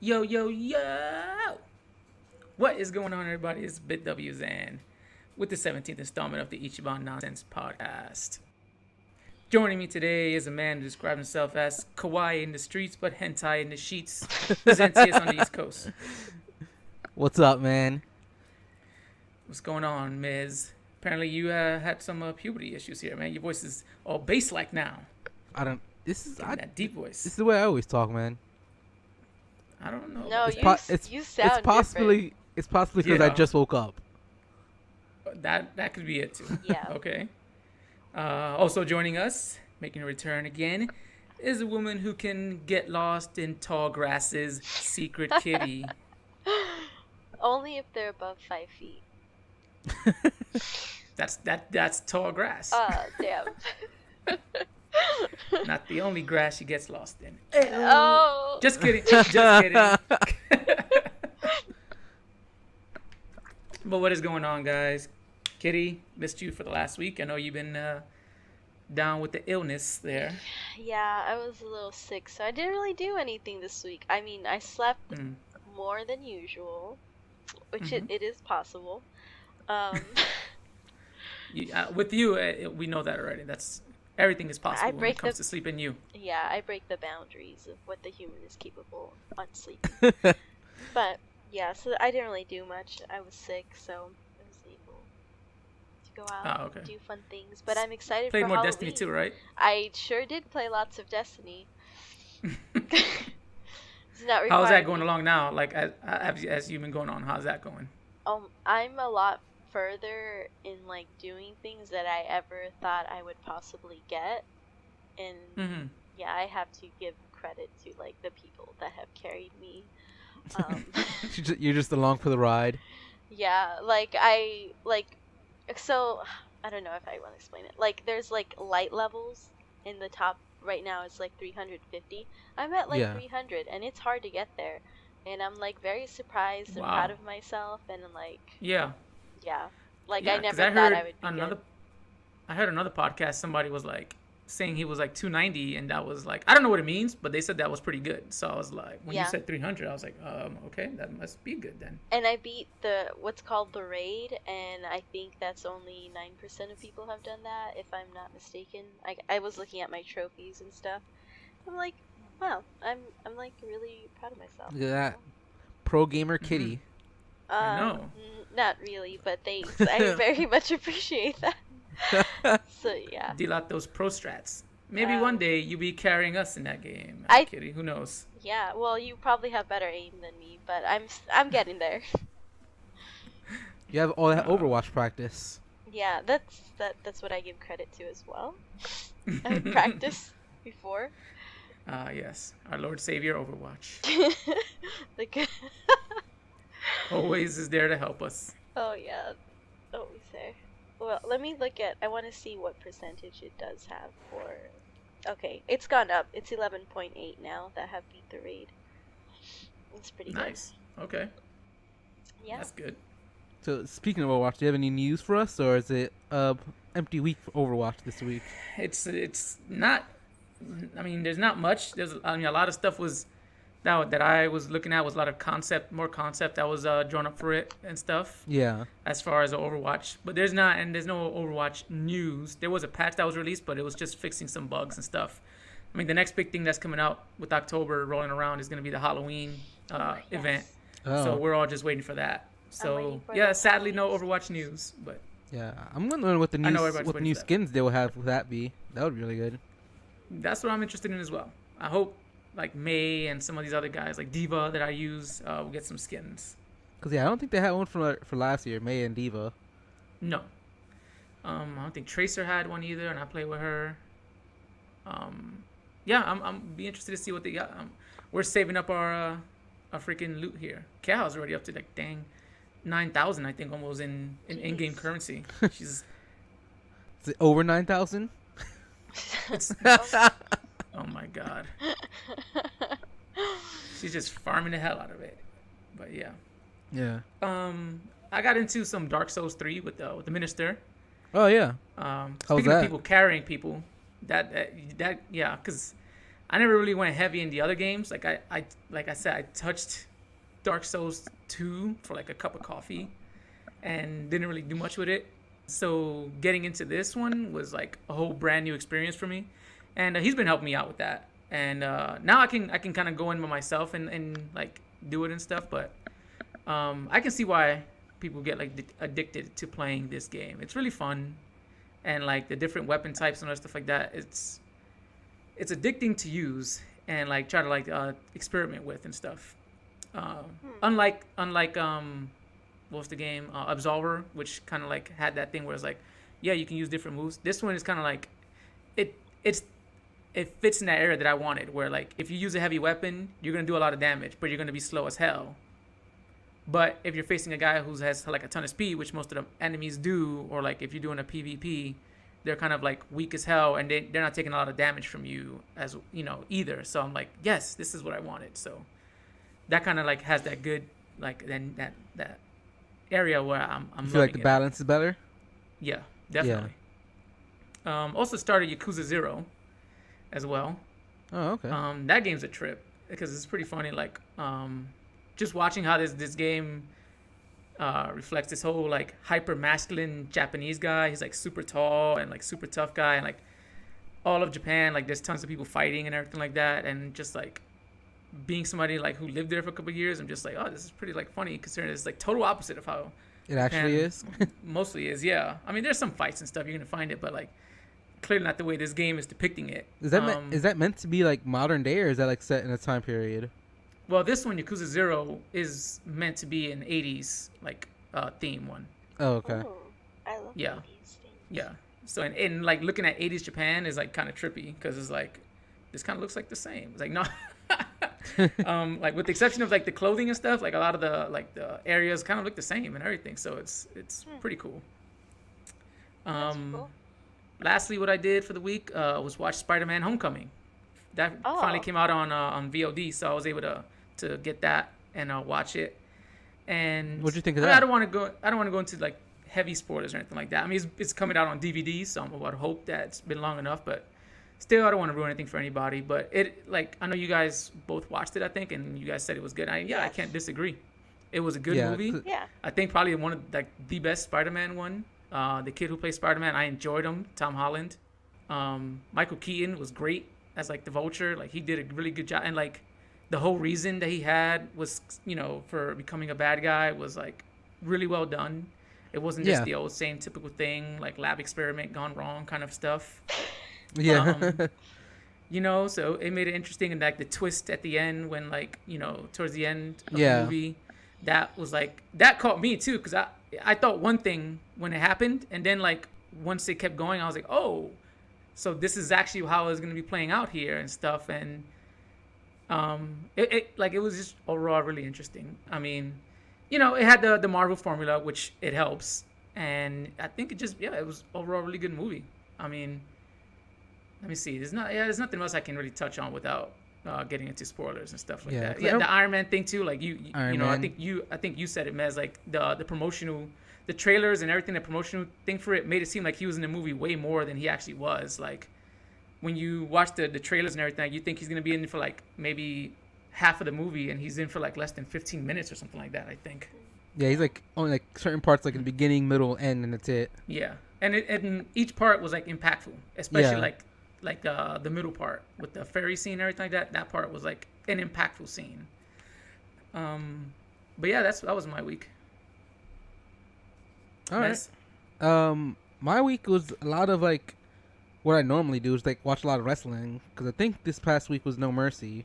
Yo, yo, yo! What is going on, everybody? It's BitW Zan with the 17th installment of the Ichiban Nonsense Podcast. Joining me today is a man who describes himself as kawaii in the streets but hentai in the sheets. The Zentius on the East Coast. What's up, man? What's going on, Miz? Apparently you had some puberty issues here, man. Your voice is all bass-like now. This is that deep voice. This is the way I always talk, man. I don't know. No, you sound different. It's possibly because I just woke up. That could be it too. Yeah. Okay. Also joining us, making a return again, is a woman who can get lost in tall grasses, Secret Kittty. Only if they're above 5 feet. That's tall grass. Damn. Not the only grass she gets lost in. Oh. Just kidding. Just kidding. But what is going on, guys? Kitty, missed you for the last week. I know you've been down with the illness there. Yeah, I was a little sick, so I didn't really do anything this week. I mean, I slept more than usual, which it is possible. With you, we know that already. Everything is possible when it comes to sleeping you. Yeah, I break the boundaries of what the human is capable on sleep. But, yeah, so I didn't really do much. I was sick, so I was able to go out and do fun things. But I'm excited for Halloween. Played more Destiny too, right? I sure did play lots of Destiny. It's not How's that going along now? Like, as you've been going on, how's that going? I'm a lot further in like doing things that I ever thought I would possibly get, and yeah, I have to give credit to like the people that have carried me. You're just along for the ride. Yeah, so I don't know if I want to explain it. Like, there's like light levels in the top. Right now it's like 350. I'm at like 300, and it's hard to get there. And I'm like very surprised and proud of myself, and I'm like, yeah, like I never thought I would be good. I heard another podcast. Somebody was like saying he was like 290, and that was like, I don't know what it means, but they said that was pretty good. So I was like, when you said 300, I was like, okay, that must be good then. And I beat what's called the raid, and I think that's only 9% of people have done that, if I'm not mistaken. I was looking at my trophies and stuff. I'm like, wow, I'm like really proud of myself. Look at that, pro gamer Kitty. I know. Not really, but thanks. I very much appreciate that. So yeah. Deal out those pro strats. Maybe one day you'll be carrying us in that game, Kitty. Who knows? Yeah. Well, you probably have better aim than me, but I'm getting there. You have all that Overwatch practice. Yeah, that's what I give credit to as well. I practiced before. Yes, our Lord Savior Overwatch. The always is there to help us. Oh yeah, always there. Well, let me look at. I want to see what percentage it does have for. Okay, it's gone up. It's 11.8 now that have beat the raid. It's pretty nice. Good. Okay. Yeah, that's good. So speaking of Overwatch, do you have any news for us, or is it empty week for Overwatch this week? It's not. I mean, there's not much. A lot of stuff was that I was looking at was a lot of more concept that was drawn up for it and stuff. Yeah. As far as the Overwatch, but there's no Overwatch news. There was a patch that was released, but it was just fixing some bugs and stuff. I mean, the next big thing that's coming out with October rolling around is going to be the Halloween event. Oh. So we're all just waiting for that. So yeah, sadly no Overwatch news, but yeah, I'm wondering what the new skins they will have. Will that be? That would be really good. That's what I'm interested in as well. I hope like May and some of these other guys like Diva that I use will get some skins. Cause I don't think they had one for last year, May and Diva. No, I don't think Tracer had one either, and I play with her. Yeah, I'm be interested to see what they got. We're saving up our freaking loot here. Kao's already up to like 9,000, I think, almost in in-game currency. She's. Is it over 9,000? Oh my god. She's just farming the hell out of it. But yeah. Yeah. I got into some Dark Souls 3 with the Minister. Oh yeah. Speaking of people carrying people, that yeah, because I never really went heavy in the other games. Like like I said, I touched Dark Souls 2 for like a cup of coffee and didn't really do much with it. So getting into this one was like a whole brand new experience for me, and he's been helping me out with that. And now I can kind of go in by myself and like do it and stuff. But I can see why people get like addicted to playing this game. It's really fun, and like the different weapon types and other stuff like that. It's addicting to use and like try to like experiment with and stuff. Unlike what's the game Absolver, which kind of like had that thing where it's like, yeah, you can use different moves. This one is kind of like it fits in that area that I wanted, where like if you use a heavy weapon, you're gonna do a lot of damage, but you're gonna be slow as hell. But if you're facing a guy who has like a ton of speed, which most of the enemies do, or like if you're doing a PvP, they're kind of like weak as hell, and they're not taking a lot of damage from you as either. So I'm like, yes, this is what I wanted. So that kind of like has that good like then that area where I'm you feel like the balance is better. Yeah, definitely. Yeah. Also started Yakuza 0 as well. Oh, okay. That game's a trip because it's pretty funny. Like just watching how this game reflects this whole like hyper masculine Japanese guy. He's like super tall and like super tough guy, and like all of Japan, like there's tons of people fighting and everything like that, and just like being somebody like who lived there for a couple of years, I'm just like, oh, this is pretty like funny considering it's like total opposite of how it actually is. Mostly is, yeah. I mean, there's some fights and stuff, you're gonna find it, but like clearly not the way this game is depicting it. Is that meant to be like modern day, or is that like set in a time period? Well, this one, Yakuza 0, is meant to be an 80s like theme one. Oh, okay. Ooh, I love 80s things. Yeah. So and like looking at 80s Japan is like kind of trippy because it's like this kind of looks like the same. It's like no. Like with the exception of like the clothing and stuff, like a lot of the areas kind of look the same and everything, so it's pretty cool. Cool. Lastly, what I did for the week was watch Spider-Man Homecoming. That finally came out on VOD, so I was able to get that and watch it. And what'd you think of that? I don't want to go into like heavy spoilers or anything like that. I mean, it's coming out on DVD, so I'm about to hope that it's been long enough, but still, I don't want to ruin anything for anybody. But it, like, I know you guys both watched it, I think, and you guys said it was good. I can't disagree. It was a good movie. Yeah. I think probably one of like the best Spider-Man one. The kid who plays Spider-Man, I enjoyed him. Tom Holland. Michael Keaton was great as like the Vulture. Like he did a really good job, and like the whole reason that he had was for becoming a bad guy was like really well done. It wasn't just the old same typical thing like lab experiment gone wrong kind of stuff. Yeah. So it made it interesting, and like the twist at the end when like towards the end of the movie, that was like that caught me too, because I thought one thing when it happened, and then like once it kept going, I was like, oh, so this is actually how it's gonna be playing out here and stuff, and it was just overall really interesting. I mean, it had the Marvel formula, which it helps, and I think it was overall a really good movie. I mean, let me see. There's nothing else I can really touch on without getting into spoilers and stuff like that. Yeah, the Iron Man thing too. Like I think you said it, Mez. Like the promotional, the trailers and everything. The promotional thing for it made it seem like he was in the movie way more than he actually was. Like when you watch the trailers and everything, you think he's gonna be in for like maybe half of the movie, and he's in for like less than 15 minutes or something like that, I think. Yeah, he's like only like certain parts, like in the beginning, middle, end, and that's it. Yeah, and each part was like impactful, especially like the middle part with the ferry scene and everything like that. That part was like an impactful scene. But yeah, that was my week. All right. My week was a lot of like what I normally do is like watch a lot of wrestling, because I think this past week was No Mercy.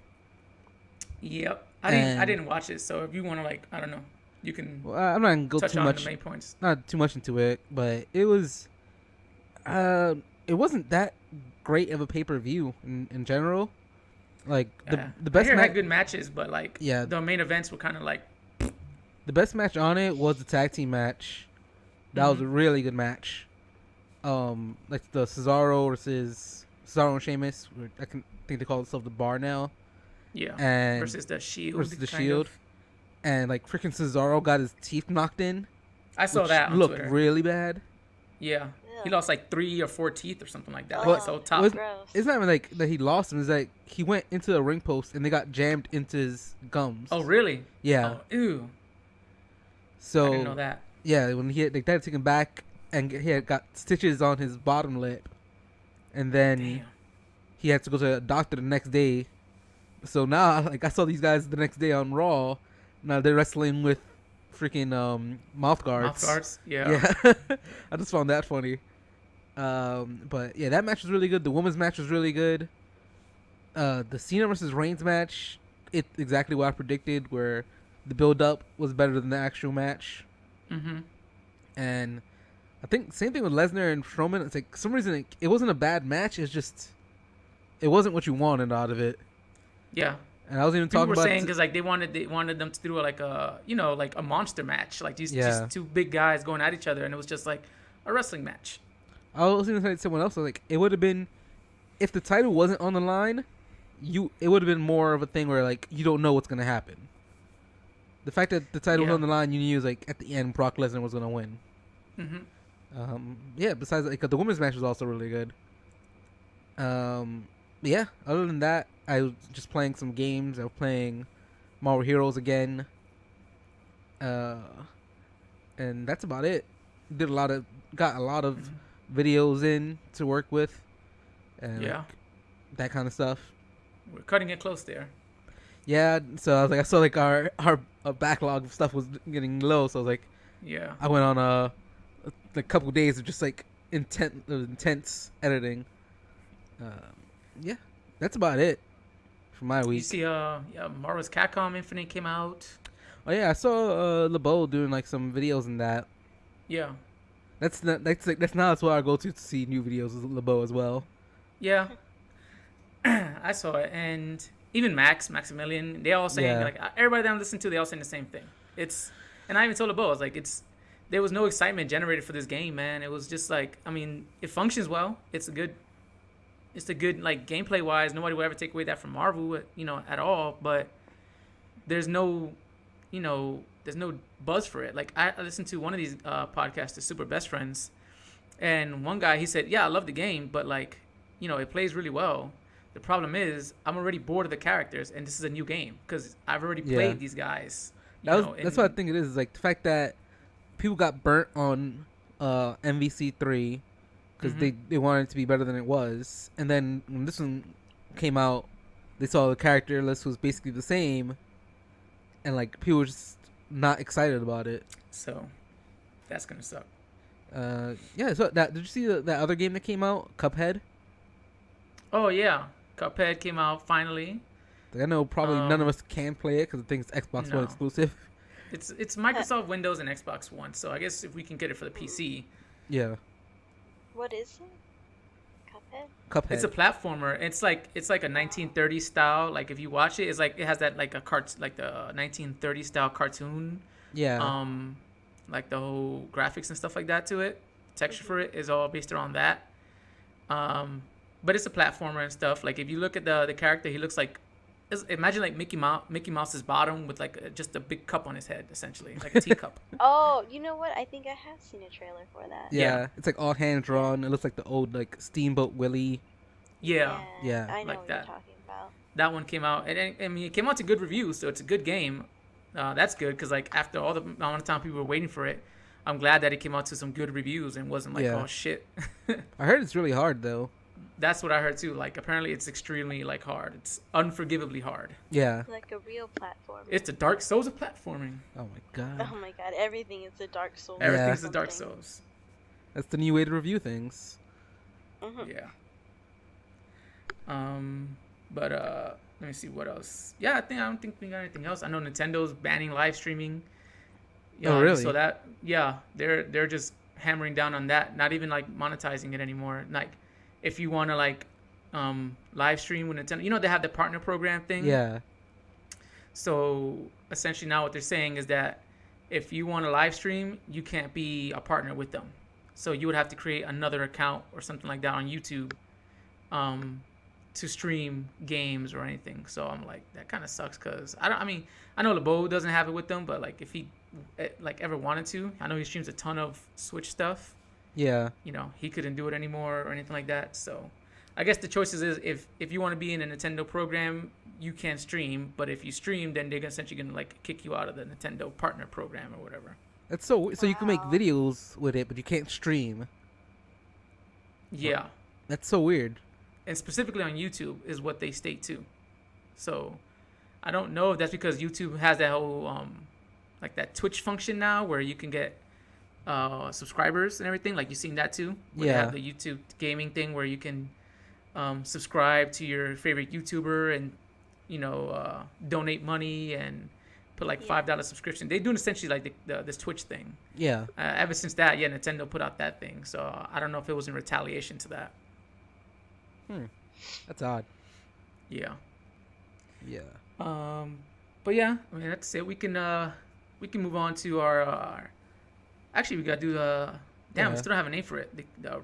Yep, I didn't watch it, so if you want to like, I don't know, you can. Well, I'm not gonna go touch too on much. The main points. Not too much into it, but it was. It wasn't that great of a pay-per-view in general. Like the best had good matches, but like the main events were kind of like. The best match on it was the tag team match. That was a really good match. Like the Cesaro and Sheamus. I think they call themselves the Bar now. Yeah. And versus the Shield. Versus the Shield. And like freaking Cesaro got his teeth knocked in. I saw that on looked Twitter. Really bad. Yeah. He lost like 3 or 4 teeth or something like that. Oh, Like, so top. gross. It's not even like that he lost them. It's like he went into a ring post and they got jammed into his gums. Oh, really? Yeah. Oh, ew. So I didn't know that. yeah, when they had to take him back and he had got stitches on his bottom lip, and then Damn. he had to go to a doctor the next day. So now, like, I saw these guys the next day on Raw. Now they're wrestling with freaking mouth guards. Mouth guards? Yeah. Yeah. I just found that funny. But yeah, that match was really good. The women's match was really good. The Cena versus Reigns match, it's exactly what I predicted, where the build-up was better than the actual match. Mm-hmm. And I think same thing with Lesnar and Strowman. It's like, for some reason, it wasn't a bad match. It's just, it wasn't what you wanted out of it. Yeah. And I was even People talking were about saying because like they wanted them to do like a like a monster match, like these Yeah. just two big guys going at each other, and it was just like a wrestling match. I was even saying to someone else, I was like, it would have been, if the title wasn't on the line, it would have been more of a thing where like you don't know what's gonna happen. The fact that the title was Yeah. on the line, you knew it was like at the end Brock Lesnar was gonna win. Mm-hmm. Yeah. Besides, like, the women's match was also really good. Yeah. Other than that, I was just playing some games. I was playing Marvel Heroes again. And that's about it. Got a lot of videos in to work with, and Yeah. like, that kind of stuff. We're cutting it close there. Yeah. So I was like, I saw like our backlog of stuff was getting low. So I was like, Yeah. I went on a couple days of just like intense editing. Yeah, that's about it for my You week. see, Marvel's Capcom Infinite came out. Oh yeah, I saw LeBeau doing like some videos in that. Yeah. That's now that's what I go to see new videos is LeBeau as well. Yeah. I saw it, and even Maximilian, they all saying Yeah. like everybody that I'm listening to, they all saying the same thing. And I even told LeBeau, I was like, there was no excitement generated for this game, man. It was just like, I mean, it functions well. It's a good like gameplay wise. Nobody will ever take away that from Marvel, at all. But there's no, there's no buzz for it. Like I listened to one of these podcasts, the Super Best Friends, and one guy, he said, "Yeah, I love the game, but like, it plays really well. The problem is I'm already bored of the characters, and this is a new game because I've already played these guys." That's what I think it is like the fact that people got burnt on MVC3 because they wanted it to be better than it was, and then when this one came out, they saw the character list was basically the same, and like people were just not excited about it. So that's gonna suck. Yeah. So did you see that other game that came out, Cuphead? Oh yeah, Cuphead came out finally. Like, I know probably none of us can play it because I think it's Xbox One exclusive. It's Microsoft Windows and Xbox One, so I guess if we can get it for the PC. Yeah. What is it? Cuphead. It's a platformer. It's like a 1930s style. Like if you watch it, it's like it has that like like the 1930s style cartoon. Yeah. Like the whole graphics and stuff like that to it. Texture for it is all based around that. But it's a platformer and stuff. Like if you look at the character, he looks like, imagine like Mickey Mouse's bottom with like just a big cup on his head, essentially, like a teacup. Oh, you know what? I think I have seen a trailer for that. Yeah. It's like all hand drawn. It looks like the old like Steamboat Willie. Yeah. Yeah. I know like what that. you're talking about. That one came out, and I mean, it came out to good reviews, so it's a good game. That's good because like after all the amount of time people were waiting for it, I'm glad that it came out to some good reviews and wasn't like, oh shit. I heard it's really hard though. That's what I heard too. Like apparently it's extremely like hard. It's unforgivably hard. Yeah. Like a real platform. It's the Dark Souls of platforming. Oh my god. Oh my god, everything is a Dark Souls. Everything's or the Dark something. Souls. That's the new way to review things. Mhm. Yeah. But let me see what else. Yeah, I don't think we got anything else. I know Nintendo's banning live streaming. Yeah, Oh, really? So that they're just hammering down on that. Not even like monetizing it anymore. Like if you want to like live stream with Nintendo, they have the partner program thing. Yeah. So essentially now what they're saying is that if you want to live stream, you can't be a partner with them. So you would have to create another account or something like that on YouTube to stream games or anything. So I'm like, that kind of sucks because I know LeBeau doesn't have it with them, but like if he like ever wanted to, I know he streams a ton of Switch stuff. Yeah. you know, he couldn't do it anymore or anything like that. So I guess the choices is if you want to be in a Nintendo program, you can't stream. But if you stream, then they're essentially gonna like kick you out of the Nintendo partner program or whatever. That's so you can make Wow. videos with it, but you can't stream. Yeah, That's so weird. and specifically on YouTube is what they state too. So I don't know if that's because YouTube has that whole like that Twitch function now where you can get subscribers and everything. Like you've seen that too. Where they Yeah. have the YouTube gaming thing where you can subscribe to your favorite YouTuber and donate money and put like $5 subscription. They're doing essentially like this Twitch thing. Yeah. Ever since that, yeah, Nintendo put out that thing. So I don't know if it was in retaliation to that. That's odd. Yeah. Yeah. But yeah, I mean that's it. We can move on to our actually we gotta do the damn. We Yeah. still don't have a name for it. Did I you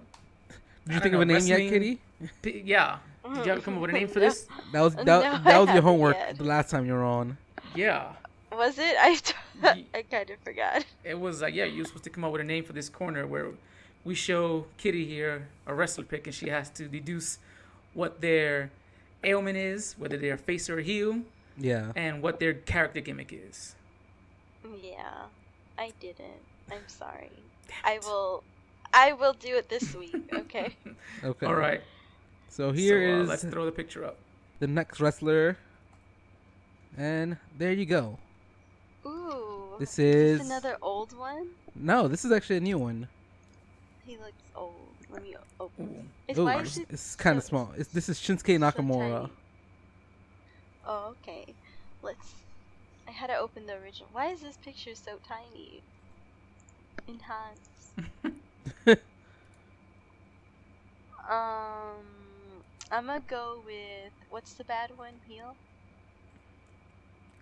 don't think know, of a name yet, wrestling- Kitty? Yeah. Did you ever come up with a name for this? That was No, that, I that was your haven't homework yet. the last time you were on. Yeah. Was it? I kind of forgot. It was like, yeah, you were supposed to come up with a name for this corner where we show Kitty here a wrestler pick and she has to deduce what their ailment is, whether they're face or heel, Yeah. and what their character gimmick is. Yeah, I didn't. I'm sorry. I will do it this week. Okay. Okay. All right. So here So, is let's throw the picture up. the next wrestler, and there you go. Ooh. This Is is this another old one? no. This is actually a new one. He looks old. Let me open. Ooh. Why Ooh, is it it's kind of so- small. This is Shinsuke so Nakamura. tiny? Oh, okay. I had to open the original. Why is this picture so tiny? Enhance. I'm gonna go with what's the bad one? Heel.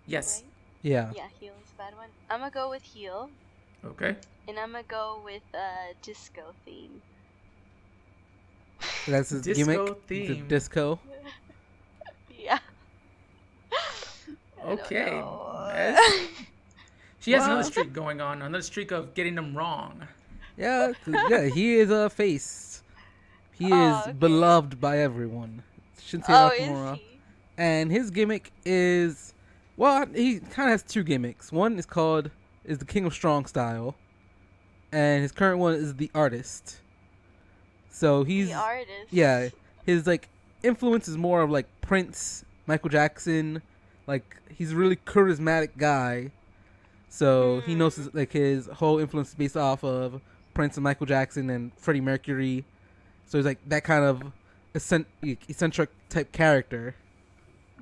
Yes. Right? Yeah. Yeah, heel is the bad one. I'm gonna go with heel, Okay. and I'm gonna go with disco theme. That's his Disco gimmick. The theme. disco. Yeah. I don't Okay. know. Yes. She has another Well- streak going on, another streak of getting them wrong. Yeah. Yeah. He is a face. He Oh, is okay. beloved by everyone. Shinsuke Oh, Nakamura. is he? And his gimmick is, well, he kind of has two gimmicks. One is the King of Strong Style, and his current one is the Artist. So he's The artist. yeah, his like influence is more of like Prince, Michael Jackson. Like he's a really charismatic guy. So he knows his whole influence is based off of Prince and Michael Jackson and Freddie Mercury. So he's like that kind of eccentric type character.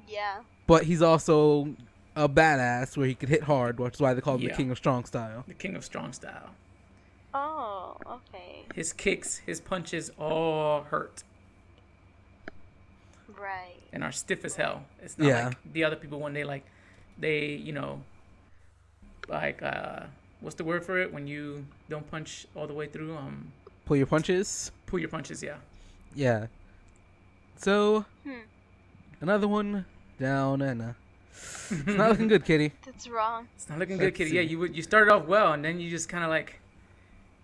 Yeah. But he's also a badass where he could hit hard, which is why they call him Yeah. the King of Strong Style. The King of Strong Style. Oh, okay. His kicks, his punches all hurt Right. and are stiff as hell. It's not Yeah. like the other people when they like what's the word for it when you don't punch all the way through? Pull your punches. Pull your punches, yeah. Yeah. So, Hmm. another one down, and it's not looking good, Kitty. That's wrong. It's not looking good, Let's Kitty. see. Yeah, you started off well, and then you just kind of like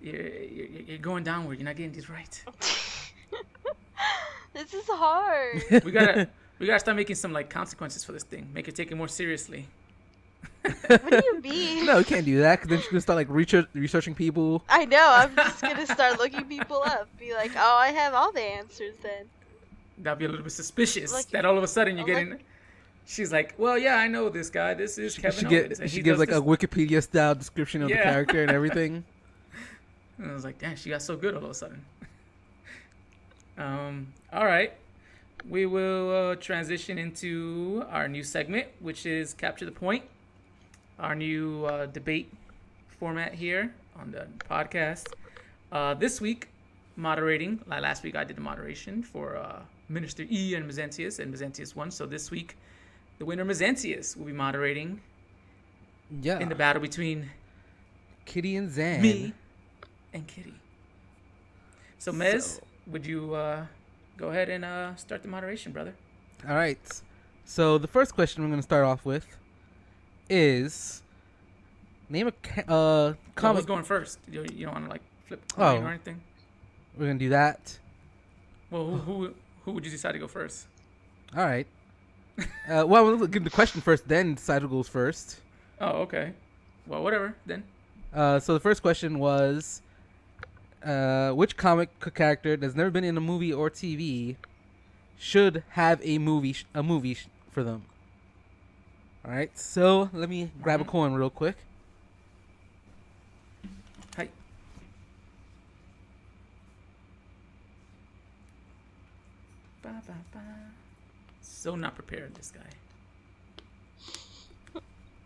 you're going downward. You're not getting these right. This is hard. We gotta start making some like consequences for this thing. Make it take it more seriously. What do you mean? No, you can't do that, because then she's going to start, like, researching people. I know. I'm just gonna start looking people up. Be like, oh, I have all the answers then. That'd be a little bit suspicious. Like- that all of a sudden you're like- getting. She's like, well, yeah, I know this guy. This is Kevin Owens. and She he gives, does like, a this." Wikipedia-style description of the Yeah. character and everything. And I was like, damn, she got so good all of a sudden. All right. We will transition into our new segment, which is Capture the Point. Our new debate format here on the podcast. This week, moderating. Like last week, I did the moderation for Minister E and Mezentius won. So this week, the winner, Mezentius, will be moderating Yeah. in the battle between Kitty and Zan. me and Kitty. So, Mez, So- would you go ahead and start the moderation, brother? All right. So the first question we're going to start off with is name a Comic comic. going first. You don't want to like flip coin Oh. or anything? We're gonna do that. Well, who would you decide to go first? All right. Well, we'll give the question first, then decide who goes first. Oh, okay. Well, whatever then. So the first question was, which comic character that's never been in a movie or TV should have a movie for them? All right. So let me grab a coin real quick. Hi. Ba, ba, ba. So not prepared, this guy.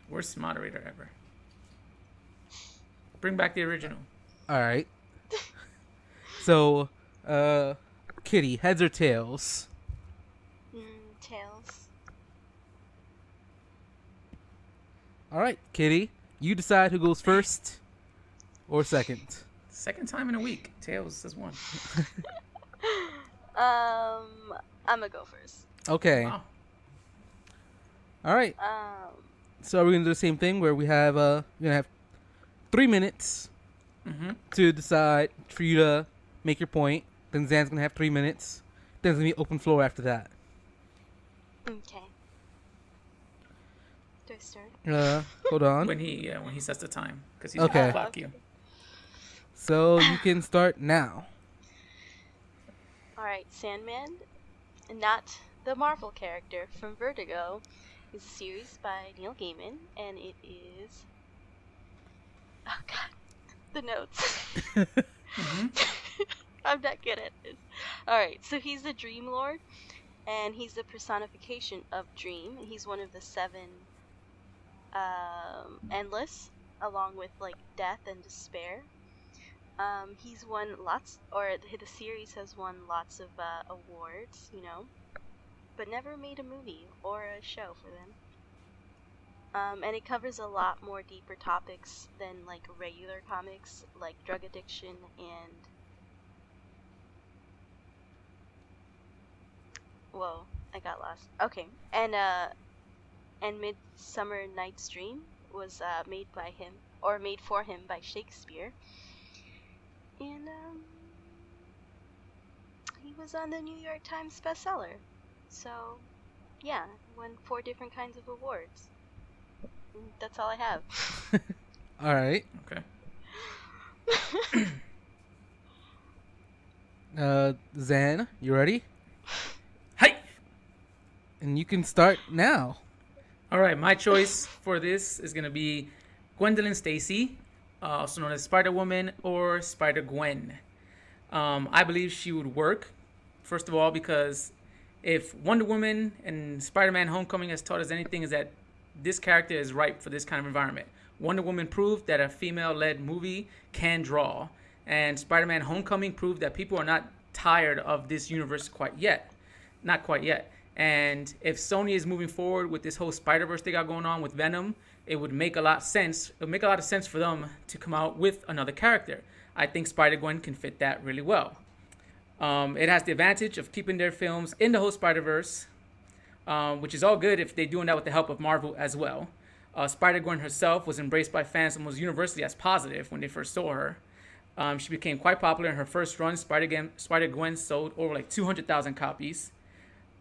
Worst moderator ever. Bring back the original. All right. So, Kitty, heads or tails? Tails. All right, Kitty, you decide who goes first or second. Second time in a week. Tails has won. I'm gonna go first. Okay. Wow. All right. So are we gonna do the same thing where we're gonna have 3 minutes to decide for you to make your point. Then Zan's gonna have 3 minutes. Then there's gonna be open floor after that. Okay. Do I start? Hold on. When he sets the time, because he's Okay. gonna clock you. So you can start now. Alright, Sandman, not the Marvel character from Vertigo, is a series by Neil Gaiman, and it is... Oh god, the notes. I'm not good at this. Alright, so he's the Dream Lord, and he's the personification of Dream. He's one of the 7 Endless, along with like Death and Despair. He's won lots, or the series has won lots of awards, you know, but never made a movie or a show for them. And it covers a lot more deeper topics than like regular comics, like drug addiction and... Whoa, I got lost. Okay, and Midsummer Night's Dream was made by him, or made for him by Shakespeare. And he was on the New York Times bestseller. So, yeah, won 4 different kinds of awards. And that's all I have. All right. Okay. Zan, you ready? Hi. And you can start now. All right, my choice for this is gonna be Gwendolyn Stacy, also known as Spider-Woman or Spider-Gwen. I believe she would work, first of all, because if Wonder Woman and Spider-Man Homecoming has taught us anything, is that this character is ripe for this kind of environment. Wonder Woman proved that a female-led movie can draw, and Spider-Man Homecoming proved that people are not tired of this universe quite yet. Not quite yet. And if Sony is moving forward with this whole Spider-Verse they got going on with Venom, it would make a lot of sense. It would make a lot of sense for them to come out with another character. I think Spider-Gwen can fit that really well. It has the advantage of keeping their films in the whole Spider-Verse, which is all good if they're doing that with the help of Marvel as well. Spider-Gwen herself was embraced by fans almost universally as positive when they first saw her. She became quite popular in her first run. Spider-Gwen sold over like 200,000 copies.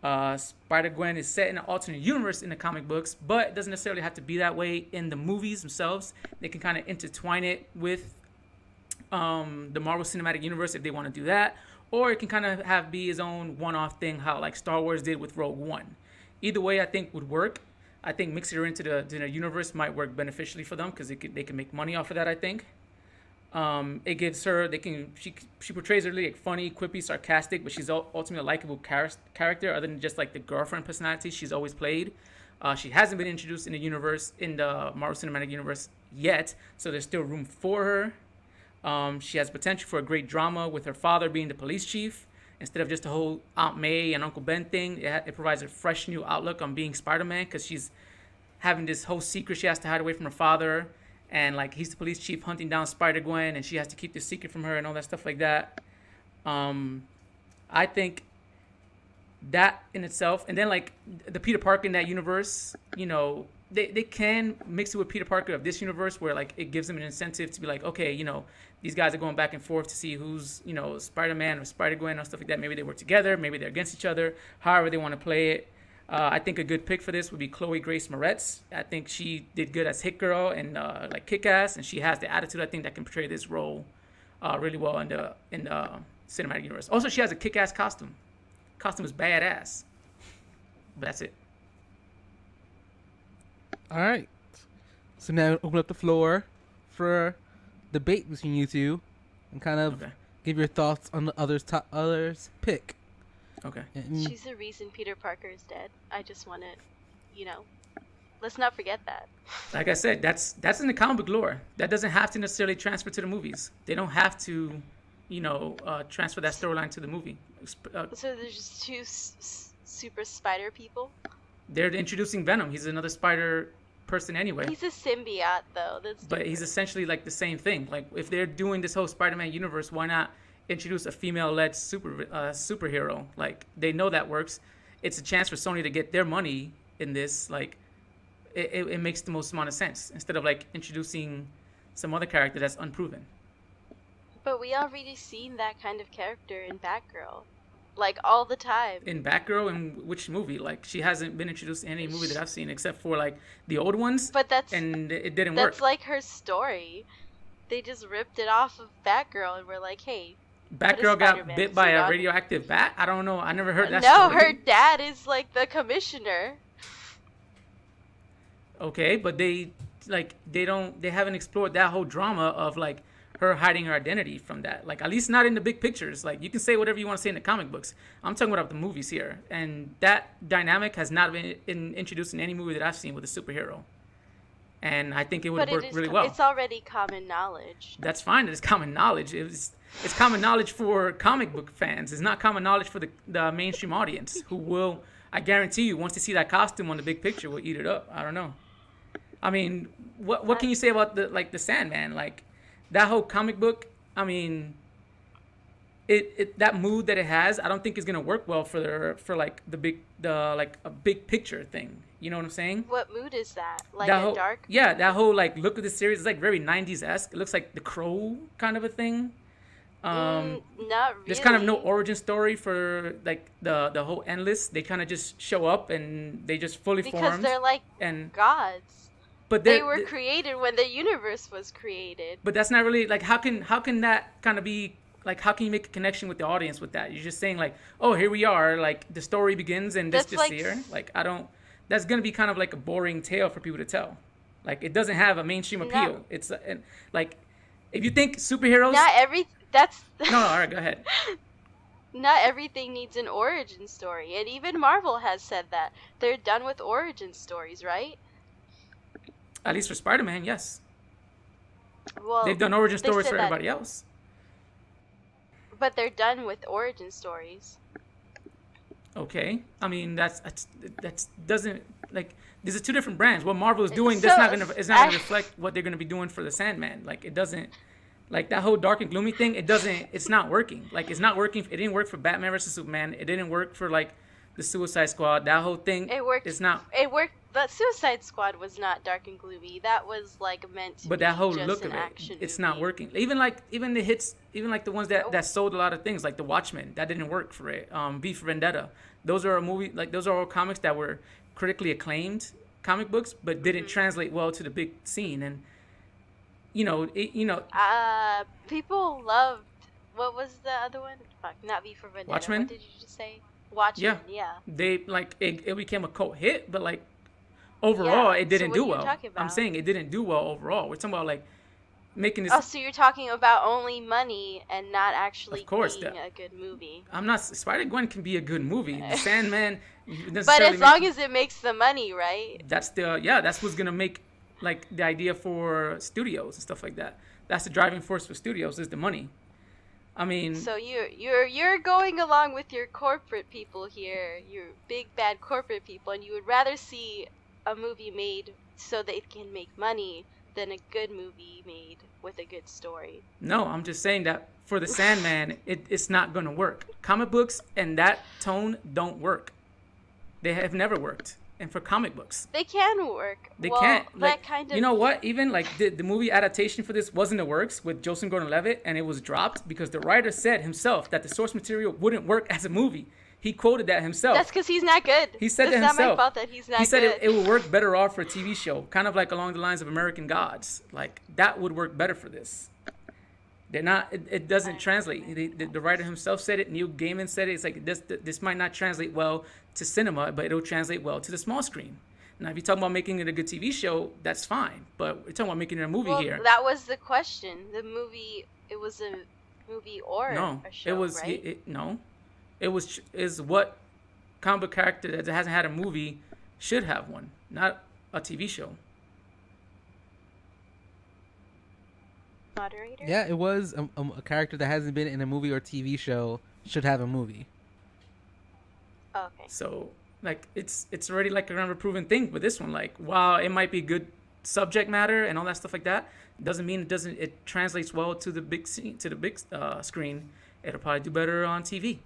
Spider-Gwen is set in an alternate universe in the comic books, but it doesn't necessarily have to be that way in the movies themselves. They can kind of intertwine it with the Marvel Cinematic Universe if they want to do that, or it can kind of be his own one-off thing, how like Star Wars did with Rogue One. Either way, I think would work. I think mixing her into the universe might work beneficially for them because they can make money off of that, I think. It gives her, she portrays her really like funny, quippy, sarcastic, but she's ultimately a likable character other than just like the girlfriend personality she's always played. She hasn't been introduced in the universe, in the Marvel Cinematic Universe yet, so there's still room for her. She has potential for a great drama with her father being the police chief. Instead of just the whole Aunt May and Uncle Ben thing, it provides a fresh new outlook on being Spider-Man because she's having this whole secret she has to hide away from her father. And like he's the police chief hunting down Spider-Gwen, and she has to keep this secret from her and all that stuff like that. I think that in itself, and then like the Peter Parker in that universe, you know, they can mix it with Peter Parker of this universe, where like it gives them an incentive to be like, okay, these guys are going back and forth to see who's Spider-Man or Spider-Gwen or stuff like that. Maybe they work together, maybe they're against each other. However they want to play it. I think a good pick for this would be Chloe Grace Moretz. I think she did good as Hit Girl and like Kick-Ass, and she has the attitude I think that can portray this role really well in the cinematic universe. Also, she has a kick-ass costume. Costume is badass. But that's it. All right. So now open up the floor for debate between you two, and kind of give your thoughts on the other's pick. Okay. She's the reason Peter Parker is dead. I just want to, let's not forget that. Like I said, that's in the comic book lore. That doesn't have to necessarily transfer to the movies. They don't have to, transfer that storyline to the movie. So there's just two super spider people? They're introducing Venom. He's another spider person anyway. He's a symbiote, though. But he's essentially like the same thing. Like, if they're doing this whole Spider-Man universe, why not introduce a female-led superhero? Like, they know that works. It's a chance for Sony to get their money in this. Like, it makes the most amount of sense instead of like introducing some other character that's unproven. But we already seen that kind of character in Batgirl, like all the time. In Batgirl, in which movie? Like, she hasn't been introduced in any movie that I've seen except for like the old ones. But and it didn't work. That's like her story. They just ripped it off of Batgirl and were like, hey. Batgirl got bit by a radioactive bat? I don't know. I never heard that story. No, her dad is like the commissioner. Okay, but they haven't explored that whole drama of like her hiding her identity from that. Like, at least not in the big pictures. Like, you can say whatever you want to say in the comic books. I'm talking about the movies here. And that dynamic has not been introduced in any movie that I've seen with a superhero. And I think it would work really well. It's already common knowledge. That's fine. It's common knowledge. It's common knowledge for comic book fans. It's not common knowledge for the mainstream audience, who will, I guarantee you, once they see that costume on the big picture, will eat it up. I don't know. I mean, what can you say about the Sandman? Like, that whole comic book, I mean, it that mood that it has, I don't think is gonna work well for like a big picture thing. You know what I'm saying? What mood is that? Like that a whole, dark? Yeah, that whole like look of the series is like very 90s-esque. It looks like The Crow kind of a thing. Not really. There's kind of no origin story for like the whole Endless. They kind of just show up and they just fully formed. Because they're like gods. But they were created when the universe was created. But that's not really like how can that kind of be like, how can you make a connection with the audience with that? You're just saying like, oh, here we are, like the story begins and this just here. Like, I don't. That's gonna be kind of like a boring tale for people to tell. Like, it doesn't have a mainstream appeal. No. It's like, if you think superheroes. No, all right, go ahead. Not everything needs an origin story, and even Marvel has said that they're done with origin stories, right? At least for Spider-Man, yes. Well, they've done origin stories for everybody else. But they're done with origin stories. Okay, I mean that's doesn't like, these are two different brands. What Marvel is doing, that's not gonna reflect what they're gonna be doing for the Sandman. Like, it doesn't, like that whole dark and gloomy thing. It's not working. Like, it's not working. It didn't work for Batman versus Superman. It didn't work for like the Suicide Squad. That whole thing. It worked. It's not. It worked. But Suicide Squad was not dark and gloomy. That was like meant to. But be that whole just look an of it, action it's movie. not working. Even the hits, even like the ones that sold a lot of things, like The Watchmen, that didn't work for it. V for Vendetta, those are those are all comics that were critically acclaimed comic books, but didn't translate well to the big scene. And people loved. What was the other one? Fuck, not V for Vendetta. Watchmen. What did you just say? Watchmen. Yeah. They like it became a cult hit, but like. Overall, it didn't do well. I'm saying it didn't do well overall. We're talking about like making this. Oh, so you're talking about only money and not actually being a good movie. I'm not. Spider-Gwen can be a good movie. The Sandman. But as long as it makes the money, right? That's what's gonna make like the idea for studios and stuff like that. That's the driving force for studios, is the money. I mean. So you're going along with your corporate people here, your big bad corporate people, and you would rather see a movie made so that it can make money than a good movie made with a good story. No, I'm just saying that for the Sandman, it's not going to work. Comic books and that tone don't work. They have never worked. and for comic books. They can work. They well, can't. That Like, kind of. you know what? Even like the movie adaptation for this was in the works with Joseph Gordon-Levitt, and it was dropped because the writer said himself that the source material wouldn't work as a movie. He quoted that himself. That's because he's not good. He said That's that himself. not my fault that he's not good. He said it would work better off for a TV show, kind of like along the lines of American Gods. Like that would work better for this. They're not. It doesn't translate. The writer himself said it. Neil Gaiman said it. It's like this might not translate well to cinema, but it'll translate well to the small screen. Now, if you're talking about making it a good TV show, that's fine. But we're talking about making it a movie here. That was the question. The movie. It was a movie or No, a show, it was right? no. It was is what comic book character that hasn't had a movie should have one, not a TV show. Moderator. Yeah, it was a character that hasn't been in a movie or TV show should have a movie. Oh, okay. So like it's already like a kind of a proven thing with this one. Like while it might be good subject matter and all that stuff like that, doesn't mean it translates well to the big screen. It'll probably do better on TV.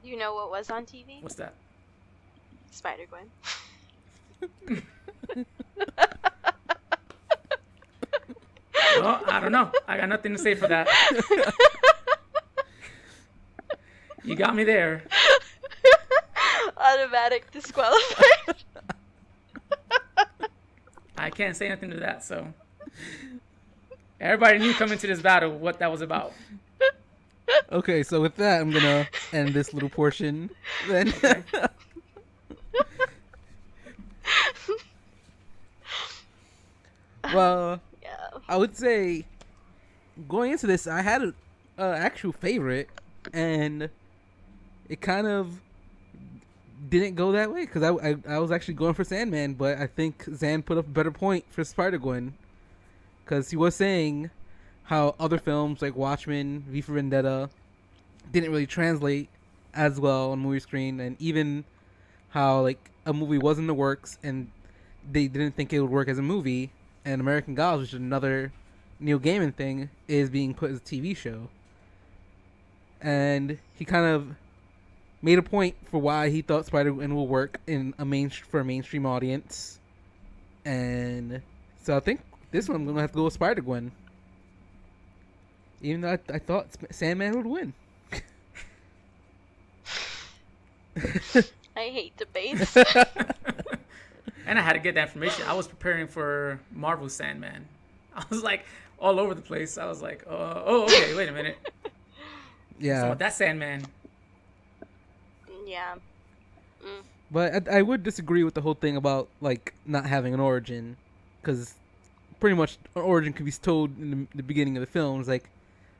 You know what was on TV? What's that? Spider-Gwen. Well, I don't know. I got nothing to say for that. You got me there. Automatic disqualified. I can't say anything to that, so everybody knew coming to this battle what that was about. Okay, so with that, I'm gonna end this little portion. Then, Okay. well, Yeah. I would say going into this, I had an actual favorite, and it kind of didn't go that way because I was actually going for Sandman, but I think Zan put up a better point for Spider-Gwen because he was saying how other films like Watchmen, V for Vendetta didn't really translate as well on movie screen, and even how like a movie was in the works and they didn't think it would work as a movie, and American Gods, which is another Neil Gaiman thing, is being put as a TV show. And he kind of made a point for why he thought Spider-Gwen will work in for a mainstream audience. And so I think this one I'm going to have to go with Spider-Gwen. Even though I thought Sandman would win. I hate debates. And I had to get that information. I was preparing for Marvel Sandman. I was like all over the place. I was like, oh, okay, wait a minute. Yeah. So that's Sandman. Yeah. But I would disagree with the whole thing about like not having an origin, because pretty much an origin could be told in the beginning of the film. It's like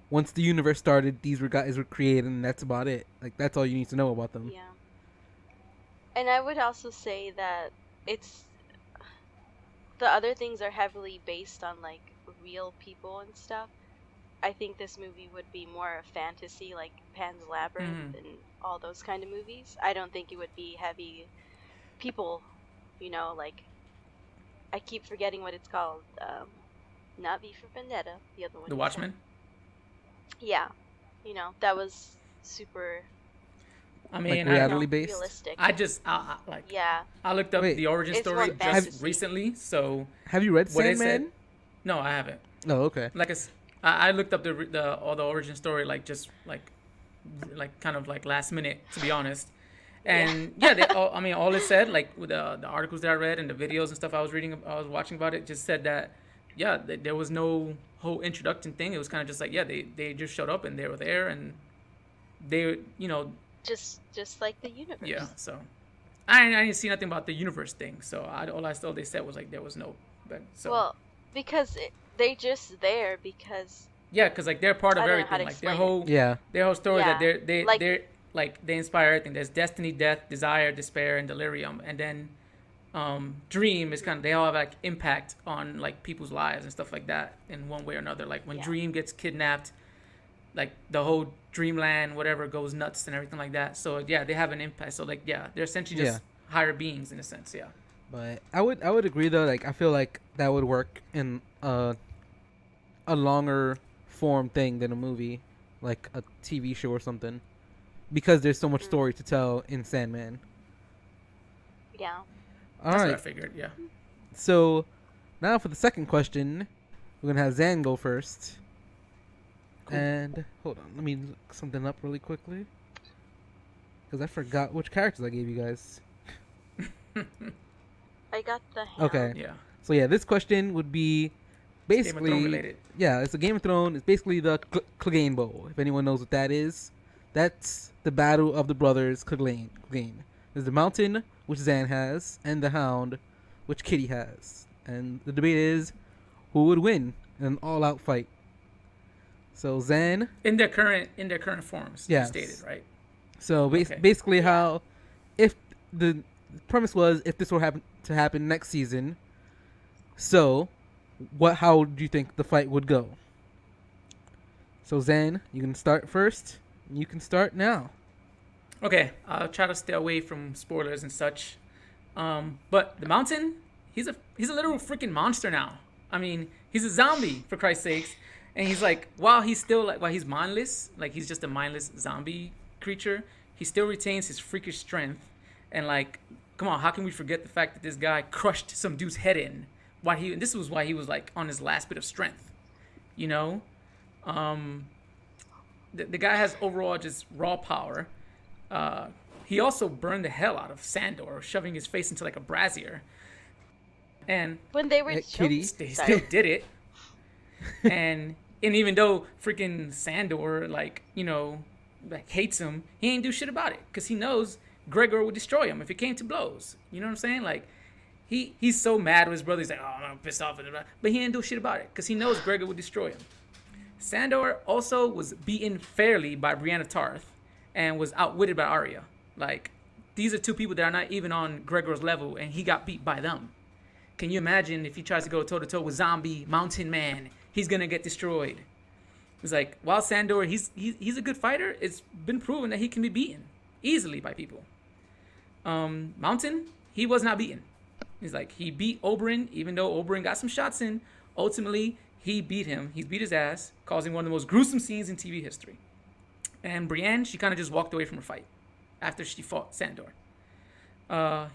once the universe started, these guys were created, and that's about it. Like that's all you need to know about them. Yeah. And I would also say that it's the other things are heavily based on like real people and stuff. I think this movie would be more a fantasy, like Pan's Labyrinth and all those kind of movies. I don't think it would be heavy people, like I keep forgetting what it's called. Not V for Vendetta, the other one. The Watchmen? Yeah. That was super I mean, like reality based. realistic. I looked up Wait. the origin It's story more just fantasy. recently, so Have you read what they Sandman? said. No, I haven't. Oh, okay. Like I looked up the origin story like just like kind of like last minute, to be honest. And all it said, like with the articles that I read and the videos and stuff I was watching about it, just said that there was no whole introduction thing. It was kind of just like they just showed up and they were there and they just like the universe. Yeah, so I didn't see nothing about the universe thing. So all I saw they said was like there was no. But so Well, because they just there because because like they're part of I don't know how everything. to Like explain their whole story Yeah. that they're Like- they inspire everything. There's destiny, death, desire, despair, and delirium, and then dream is kind of they all have like impact on like people's lives and stuff like that in one way or another. Like when Dream gets kidnapped, like the whole dreamland whatever goes nuts and everything like that. So they have an impact. So like they're essentially just higher beings in a sense. But I would agree though. Like I feel like that would work in a longer form thing than a movie, like a TV show or something, because there's so much story to tell in Sandman. Yeah. All That's right. what I figured. Yeah. So now for the second question, we're gonna have Zan go first. Cool. And hold on, let me look something up really quickly because I forgot which characters I gave you guys. I got the Hound. Okay. Yeah. So yeah, this question would be Game of Thrones basically related. yeah, it's a Game of Thrones. It's basically the Clegane Bowl. If anyone knows what that is, that's the battle of the brothers Clegane. There's the Mountain, which Zan has, and the Hound, which Kitty has. And the debate is who would win in an all-out fight. So Zan, In their current forms. Yes. Stated, right? so Okay. basically how if the premise was if this were to happen next season, so how do you think the fight would go? So Zan, you can start first. You can start now. Okay, I'll try to stay away from spoilers and such. But the Mountain, he's a literal freaking monster now. I mean, he's a zombie for Christ's sakes, and he's like while he's mindless, like he's just a mindless zombie creature, he still retains his freakish strength. And like, come on, how can we forget the fact that this guy crushed some dude's head in? This was why he was like on his last bit of strength, you know. The guy has overall just raw power. He also burned the hell out of Sandor, shoving his face into like a brazier. And When they were Kitty. he still did it. and even though freaking Sandor, like, you know, like hates him, he ain't do shit about it because he knows Gregor would destroy him if it came to blows. You know what I'm saying? Like, he's so mad with his brother. He's like, oh, I'm pissed off. But he didn't do shit about it because he knows Gregor would destroy him. Sandor also was beaten fairly by Brienne of Tarth and was outwitted by Arya. Like, these are two people that are not even on Gregor's level, and he got beat by them. Can you imagine if he tries to go toe-to-toe with zombie mountain man? He's going to get destroyed. It's like, while Sandor, he's a good fighter, it's been proven that he can be beaten easily by people. Mountain, he was not beaten. He's like, he beat Oberyn, even though Oberyn got some shots in. Ultimately, he beat him. He beat his ass, causing one of the most gruesome scenes in TV history. And Brienne, she kind of just walked away from her fight after she fought Sandor.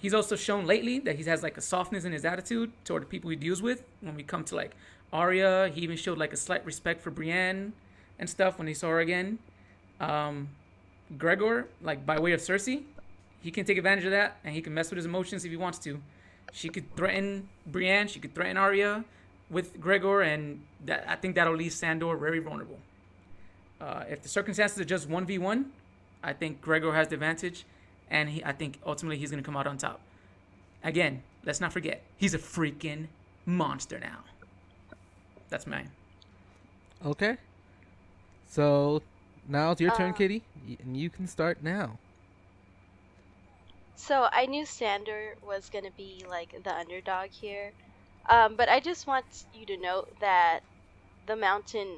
He's also shown lately that he has like a softness in his attitude toward the people he deals with. When we come to like Arya, he even showed like a slight respect for Brienne and stuff when he saw her again. Gregor, like by way of Cersei, he can take advantage of that and he can mess with his emotions if he wants to. She could threaten Brienne, she could threaten Arya with Gregor, and I think that'll leave Sandor very vulnerable. If the circumstances are just 1v1, I think Gregor has the advantage, and I think ultimately he's going to come out on top. Again, let's not forget, he's a freaking monster now. That's mine. Okay. So now it's your turn, Kitty, and you can start now. So I knew Sandor was gonna be like the underdog here, but I just want you to note that the Mountain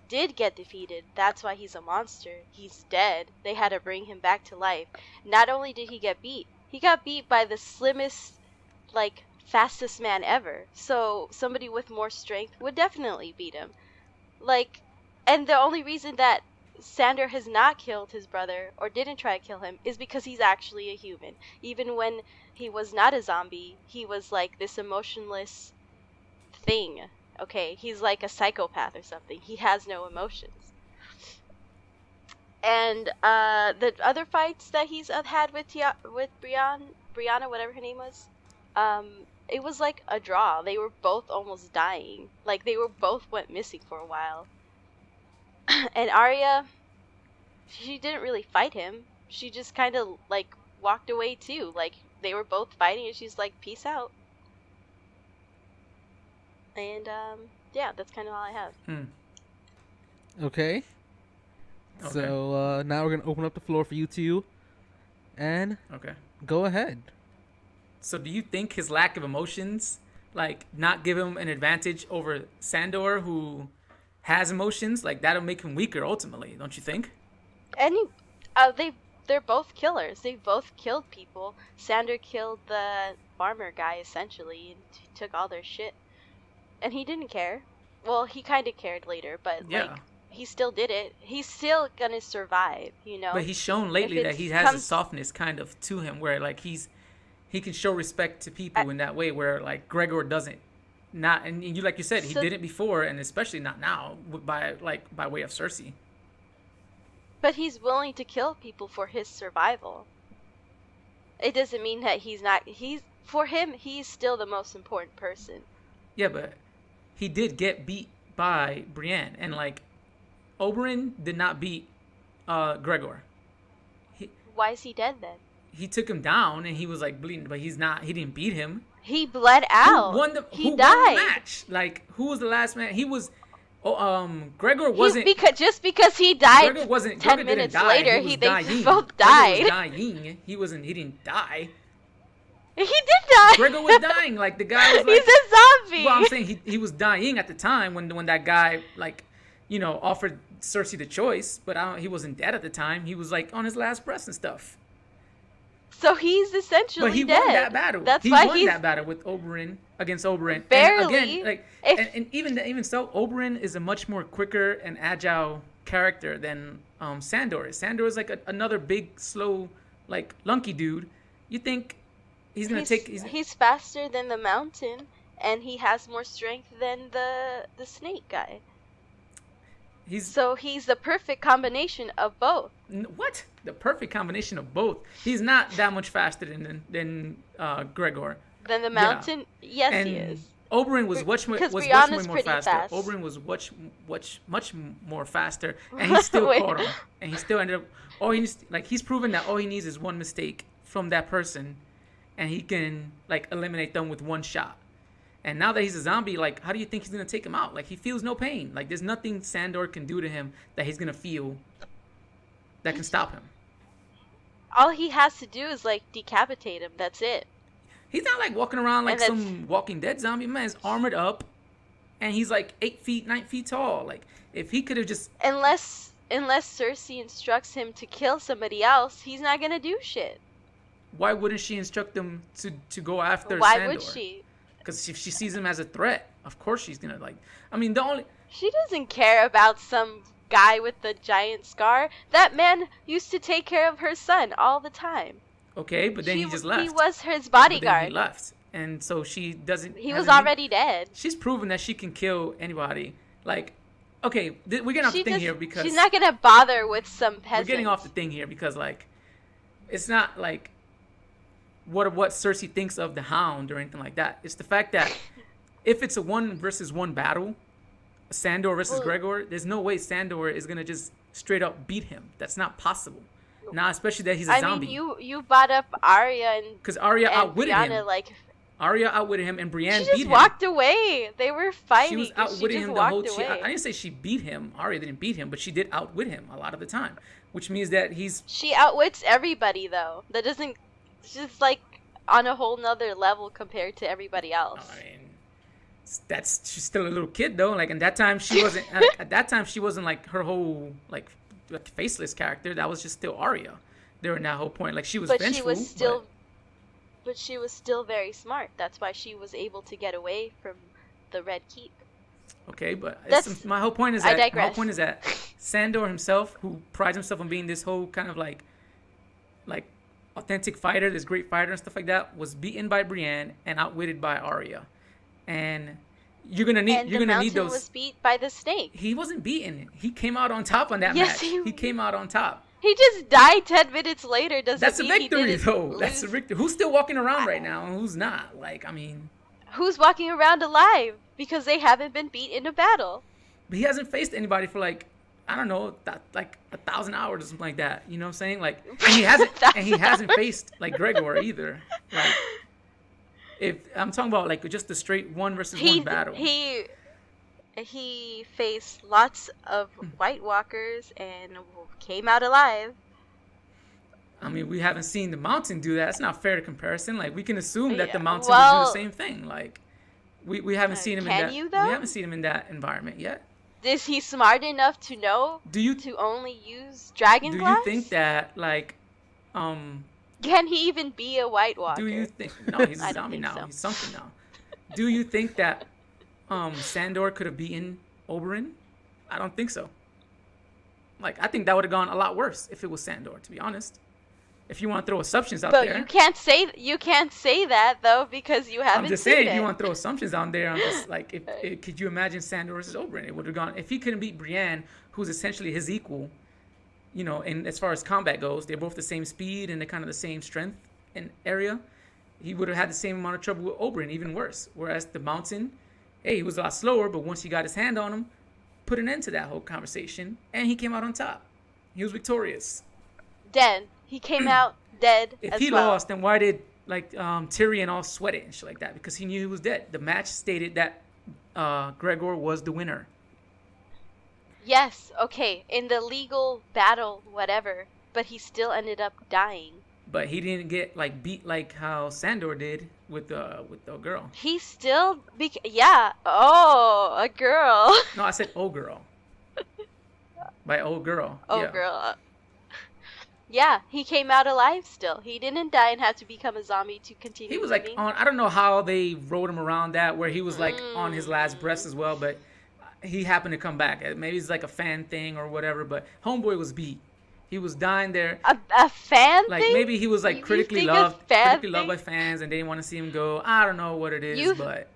did get defeated. That's why he's a monster. He's dead. They had to bring him back to life. Not only did he get beat, he got beat by the slimmest, like, fastest man ever. So somebody with more strength would definitely beat him. Like, and the only reason that Sandor has not killed his brother or didn't try to kill him is because he's actually a human. Even when he was not a zombie, he was like this emotionless thing. Okay, he's like a psychopath or something. He has no emotions. And the other fights that he's had with Brianna, whatever her name was, it was like a draw. They were both almost dying. Like, they were both went missing for a while. And Arya, she didn't really fight him. She just kind of like walked away too. Like, they were both fighting and she's like, peace out. And yeah, that's kind of all I have. Okay. So now we're gonna open up the floor for you two, and go ahead. So do you think his lack of emotions, like, not give him an advantage over Sandor, who has emotions? Like, that'll make him weaker ultimately, don't you think? And they're both killers. They both killed people. Sandor killed the farmer guy essentially, and he took all their shit. And he didn't care. Well, he kind of cared later, but like, he still did it. He's still gonna survive, you know. But he's shown lately that he has a softness kind of to him, where like his he can show respect to people in that way where like Gregor doesn't. Not and you like you said he didn't before, and especially not now by way of Cersei. But he's willing to kill people for his survival. It doesn't mean that he's not. For him, he's still the most important person. Yeah, but he did get beat by Brienne, and like Oberyn did not beat Gregor. Why is he dead then? He took him down, and he was like bleeding, but he's not. He didn't beat him. He bled out. Who won the died. Match? Like who was the last man? He was. Gregor wasn't. Just because he died. Gregor wasn't. 10 Gregor minutes didn't die. later, He they both died. Gregor was dying. He wasn't. He didn't die. He did die. Gregor was dying. Like the guy was like. He's a zombie. Well, I'm saying he was dying at the time when that guy like, offered Cersei the choice, but he wasn't dead at the time. He was like on his last breath and stuff. So he's essentially But he dead. won that battle. That's he why won he's that battle with Oberyn against Oberyn. barely. And again, like, and even so, Oberyn is a much more quicker and agile character than Sandor is. Sandor is like another big, slow, like lunky dude. You think he's gonna take? He's faster than the Mountain, and he has more strength than the Snake guy. So he's the perfect combination of both. What? The perfect combination of both. He's not that much faster than Gregor. Than the Mountain? Yeah. Yes, and he is. Oberyn was much more faster. Fast. Oberyn was much more faster, and he still caught him. And he still ended up. He's proven that all he needs is one mistake from that person, and he can like eliminate them with one shot. And now that he's a zombie, like, how do you think he's gonna take him out? Like, he feels no pain. Like, there's nothing Sandor can do to him that he's gonna feel that can stop him. All he has to do is like decapitate him. That's it. He's not like walking around like some Walking Dead zombie. Man's armored up, and he's like 8 feet, 9 feet tall. Like, if he could have just unless Cersei instructs him to kill somebody else, he's not gonna do shit. Why wouldn't she instruct him to go after Sandor? Why would she? Because if she sees him as a threat, of course she's gonna like. She doesn't care about some guy with the giant scar. That man used to take care of her son all the time. Okay, but then he just left. He was his bodyguard. But then he left, and so she doesn't. He was already dead. She's proven that she can kill anybody. Like, okay, we're getting off the thing here because she's not gonna bother with some peasant. We're getting off the thing here because like, it's not like what Cersei thinks of the Hound or anything like that. It's the fact that if it's a 1-versus-1 battle, Sandor versus Gregor, there's no way Sandor is gonna just straight up beat him. That's not possible. Now, especially that he's a zombie. I mean, you brought up Arya and because Arya outwitted Brianna, him. like Arya outwitted him, and Brienne beat him. She just walked away. They were fighting. She was outwitting him the whole time. I didn't say she beat him. Arya didn't beat him, but she did outwit him a lot of the time, which means that She outwits everybody, though. That doesn't. She's like on a whole nother level compared to everybody else. I mean, she's still a little kid though. Like, in that time she wasn't. At that time she wasn't like her whole like faceless character. That was just still Arya. During that whole point, like she was vengeful. But she was still very smart. That's why she was able to get away from the Red Keep. Okay, but my whole point is that my whole point is that Sandor himself, who prides himself on being this whole kind of like authentic fighter, this great fighter and stuff like that, was beaten by Brienne and outwitted by Arya. And you're gonna need those. Was beat by the snake. He wasn't beaten. He came out on top on that match. He came out on top. He just died 10 minutes later. That's a victory, though. That's a victory. Who's still walking around right now and who's not? Like, I mean, who's walking around alive because they haven't been beat in a battle? But he hasn't faced anybody for like, I don't know, like 1,000 hours or something like that. You know what I'm saying? Like, and he hasn't faced like Gregor either. Like, if I'm talking about like just the straight 1-versus-1 battle. He faced lots of White Walkers and came out alive. I mean, we haven't seen the Mountain do that. That's not fair to comparison. Like, we can assume that the Mountain will do the same thing. Like, we haven't seen him in that. We haven't seen him in that environment yet. Is he smart enough to know to only use dragon glass? Do you think that like, can he even be a White Walker? Do you think? No, he's a zombie now. So. He's something now. Do you think that Sandor could have beaten Oberyn? I don't think so. Like, I think that would have gone a lot worse if it was Sandor, to be honest. If you want to throw assumptions out But there, you can't say that though because you haven't. I'm just seen saying, it. if you want to throw assumptions out there, I'm just like, could you imagine Sandor versus Oberyn? It would have gone if he couldn't beat Brienne, who's essentially his equal. You know, and as far as combat goes, they're both the same speed and they're kind of the same strength and area. He would have had the same amount of trouble with Oberyn, even worse. Whereas the Mountain, hey, he was a lot slower, but once he got his hand on him, put an end to that whole conversation, and he came out on top. He was victorious. Dead. He came out dead. If he lost, then why did Tyrion all sweat it and shit like that? Because he knew he was dead. The match stated that Gregor was the winner. Yes, okay, in the legal battle, whatever, but he still ended up dying. But he didn't get beat like how Sandor did with the girl. He still a girl. No, I said old girl. By old girl. Oh, girl. Yeah, he came out alive still. He didn't die and had to become a zombie to continue. He was living. I don't know how they wrote him around that, where he was on his last breath as well, but he happened to come back. Maybe it's like a fan thing or whatever, but Homeboy was beat. He was dying there. A fan thing? Maybe he was critically loved by fans and they didn't want to see him go. I don't know what it is, but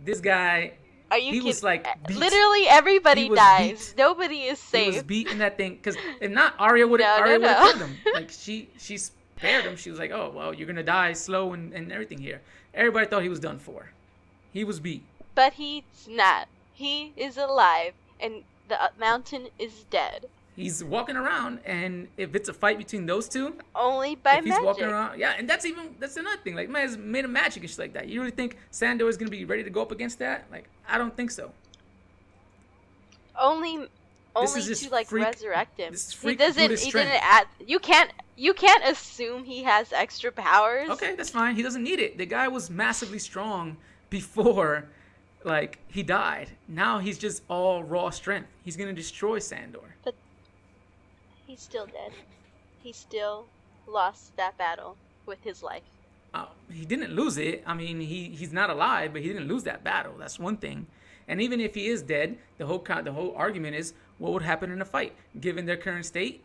this guy, he was beat. Literally everybody dies. Beat. Nobody is safe. He was beat in that thing because if not, Arya would have killed him. She spared him. She was like, oh well, you're gonna die slow and everything here. Everybody thought he was done for. He was beat. But he's not. He is alive, and the mountain is dead. He's walking around, and if it's a fight between those two, only by magic. He's walking around, and that's another thing. Man's made of magic and shit like that. You really think Sandor is gonna be ready to go up against that? I don't think so. Only to resurrect him. He didn't add. You can't assume he has extra powers. Okay, that's fine. He doesn't need it. The guy was massively strong before. He died. Now he's just all raw strength. He's gonna destroy Sandor. But he's still dead. He still lost that battle with his life. He didn't lose it. I mean, he's not alive, but he didn't lose that battle. That's one thing. And even if he is dead, the whole argument is what would happen in a fight. Given their current state,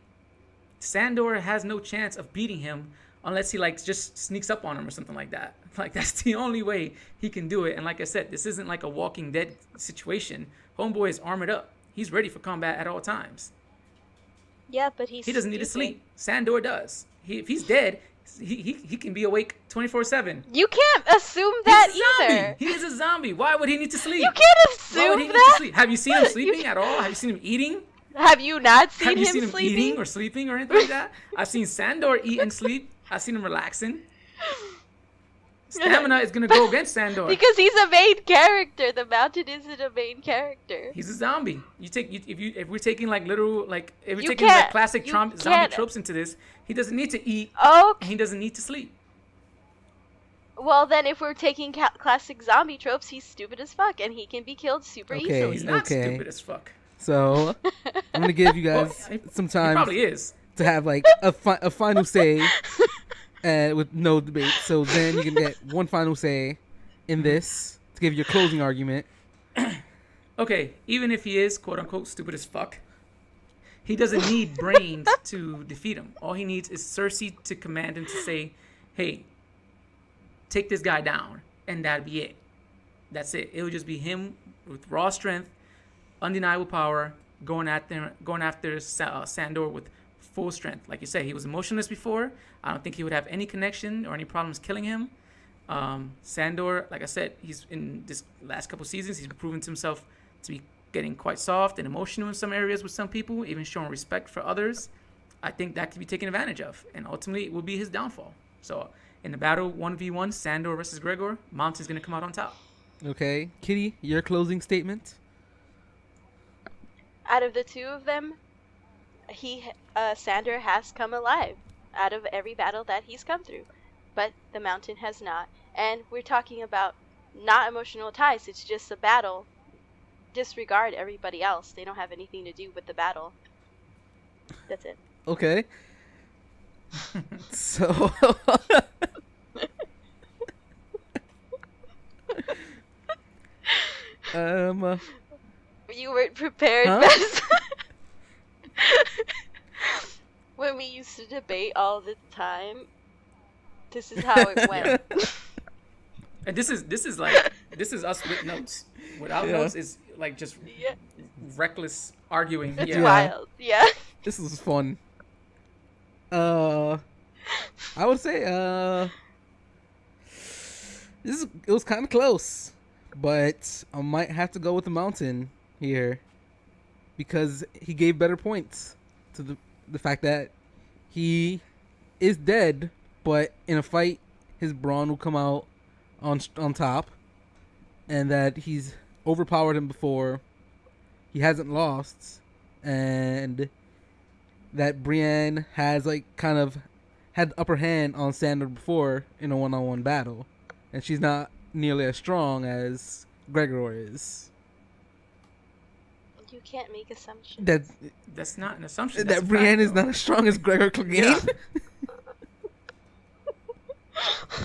Sandor has no chance of beating him unless he just sneaks up on him or something like that. That's the only way he can do it. And like I said, this isn't like a Walking Dead situation. Homeboy is armored up. He's ready for combat at all times. Yeah, but he doesn't need to sleep. Sandor does. If he's dead, he can be awake 24/7. You can't assume that either. He is a zombie. Why would he need to sleep? You can't assume Why would he need to sleep? Have you seen him sleeping at all? Have you seen him eating? Have you not seen him sleeping? Eating or sleeping or anything like that? I've seen Sandor eat and sleep. I've seen him relaxing. Stamina is gonna go against Sandor because he's a main character. The Mountain isn't a main character. He's a zombie. If we're taking classic zombie tropes into this, he doesn't need to eat. Oh, and he doesn't need to sleep. Well, then, if we're taking classic zombie tropes, he's stupid as fuck, and he can be killed super easily. He's not stupid as fuck. So I'm gonna give you guys some time. He probably is. To have a final say. With no debate, so then you can get one final say in this to give your closing argument. Okay, even if he is quote unquote stupid as fuck, he doesn't need brains to defeat him. All he needs is Cersei to command him to say, "Hey, take this guy down," and that'd be it. That's it. It would just be him with raw strength, undeniable power, going after Sandor with full strength. Like you said, he was emotionless before. I don't think he would have any connection or any problems killing him. Sandor, like I said, he's in this last couple seasons, he's proven to himself to be getting quite soft and emotional in some areas with some people, even showing respect for others. I think that can be taken advantage of, and ultimately it will be his downfall. So in the battle 1v1, Sandor versus Gregor, Mountain's going to come out on top. Okay. Kitty, your closing statement? Out of the two of them, Sandor has come alive out of every battle that he's come through, but the Mountain has not. And we're talking about not emotional ties. It's just a battle. Disregard everybody else. They don't have anything to do with the battle. That's it. Okay. So you weren't prepared, Bess. When we use used to debate all the time, this is how it went. And this is us with notes. Without notes is like just reckless arguing. It's wild. Yeah. This is fun. I would say it was kind of close, but I might have to go with the Mountain here because he gave better points to the fact that he is dead, but in a fight his brawn will come out on top, and that he's overpowered him before, he hasn't lost, and that Brienne has like kind of had the upper hand on Sandor before in a one-on-one battle, and she's not nearly as strong as Gregor is. You can't make assumptions. That's not an assumption. That Brienne is not as strong as Gregor Clegane. Yeah.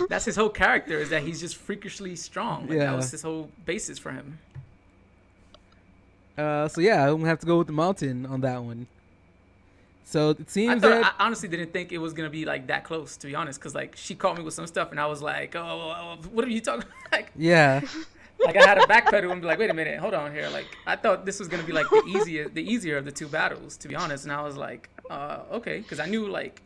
That's his whole character, is that he's just freakishly strong. Like, that was his whole basis for him. So yeah, I'm gonna have to go with the Mountain on that one. So it seems I honestly didn't think it was gonna be like that close, to be honest, because like she called me with some stuff and I was like, oh, what are you talking about? Like, yeah. Like I had to backpedal and be like, wait a minute, hold on here. Like I thought this was gonna be like the easier of the two battles, to be honest. And I was like, okay, because I knew like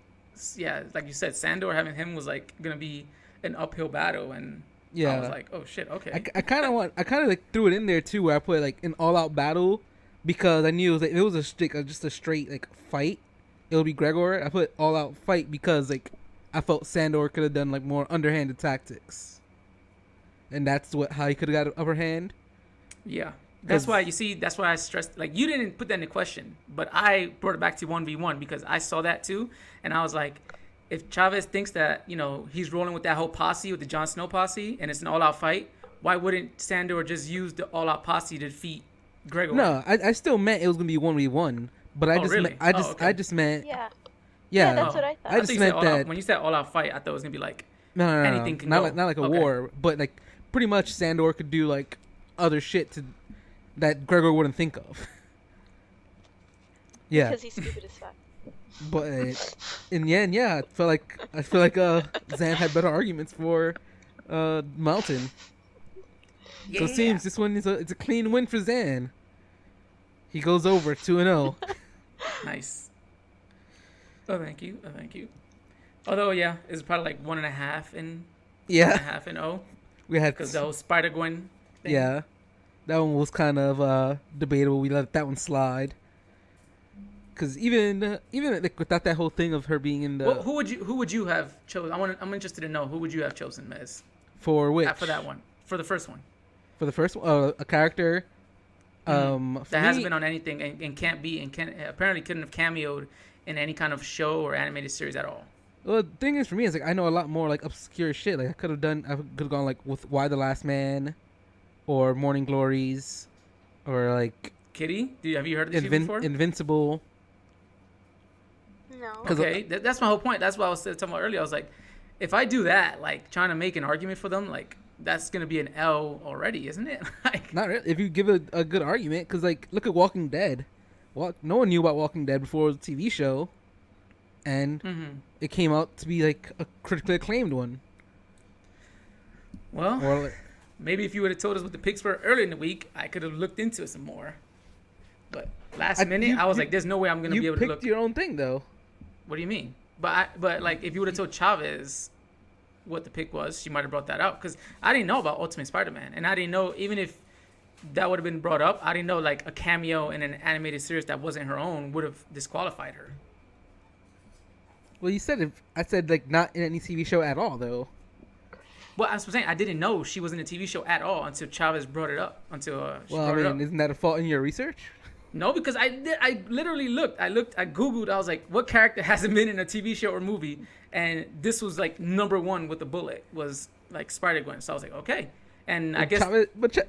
you said, Sandor having him was like gonna be an uphill battle, and I was like, oh shit, okay. I kind of like threw it in there too, where I put like an all-out battle, because I knew it was just a straight like fight, it would be Gregor. I put all-out fight because like I felt Sandor could have done like more underhanded tactics, and that's how he could have got an upper hand. Yeah, that's why I stressed, like, you didn't put that in the question, but I brought it back to 1v1 because I saw that too, and I was like, if Chavez thinks that, you know, he's rolling with that whole posse, with the Jon Snow posse, and it's an all-out fight, why wouldn't Sandor just use the all-out posse to defeat Gregor? No, I still meant it was gonna be 1v1, but I just meant yeah, that's what I thought. I just meant that when you said all-out fight, I thought it was gonna be like no, anything can go. Not like a war, but like pretty much Sandor could do like other shit that Gregor wouldn't think of. Yeah, because he's stupid as fuck. But in the end, I feel like Zan had better arguments for Mountain. So it seems this one it's a clean win for Zan. He goes over 2-0. Nice. Oh, thank you. Although, it's probably like 1.5 and 1.5 and 0. We had because the whole Spider-Gwen thing. Yeah, that one was kind of debatable. We let that one slide. Because even like, without that whole thing of her being in the... Well, who would you have chosen? I'm interested to know, who would you have chosen, Mez? For which? For that one. For the first one. For the first one? A character... that hasn't been on anything and can't be, and apparently couldn't have cameoed in any kind of show or animated series at all. Well, the thing is, for me, it's like I know a lot more like obscure shit. Like I could have gone like with Why the Last Man, or Morning Glories, or like Kitty. Have you heard of this before? Invincible. No. Okay, that's my whole point. That's what I was talking about earlier. I was like, if I do that, like trying to make an argument for them, like that's gonna be an L already, isn't it? Like, not really. If you give a good argument, because like look at Walking Dead. No one knew about Walking Dead before it was a TV show, and it came out to be like a critically acclaimed one. Well, maybe if you would have told us what the picks were earlier in the week, I could have looked into it some more. But last minute, I was like, "There's no way I'm gonna be able to look." You picked your own thing, though. What do you mean? But like, if you would have told Chavez what the pick was, she might have brought that up, because I didn't know about Ultimate Spider-Man, and I didn't know, even if that would have been brought up, I didn't know like a cameo in an animated series that wasn't her own would have disqualified her. Well, I said like not in any TV show at all, though. Well, I was saying I didn't know she was in a TV show at all until Chavez brought it up. Isn't that a fault in your research? No, because I literally looked. I Googled. I was like, what character hasn't been in a TV show or movie? And this was like number one with a bullet, was like Spider-Gwen. So I was like, okay. And I guess...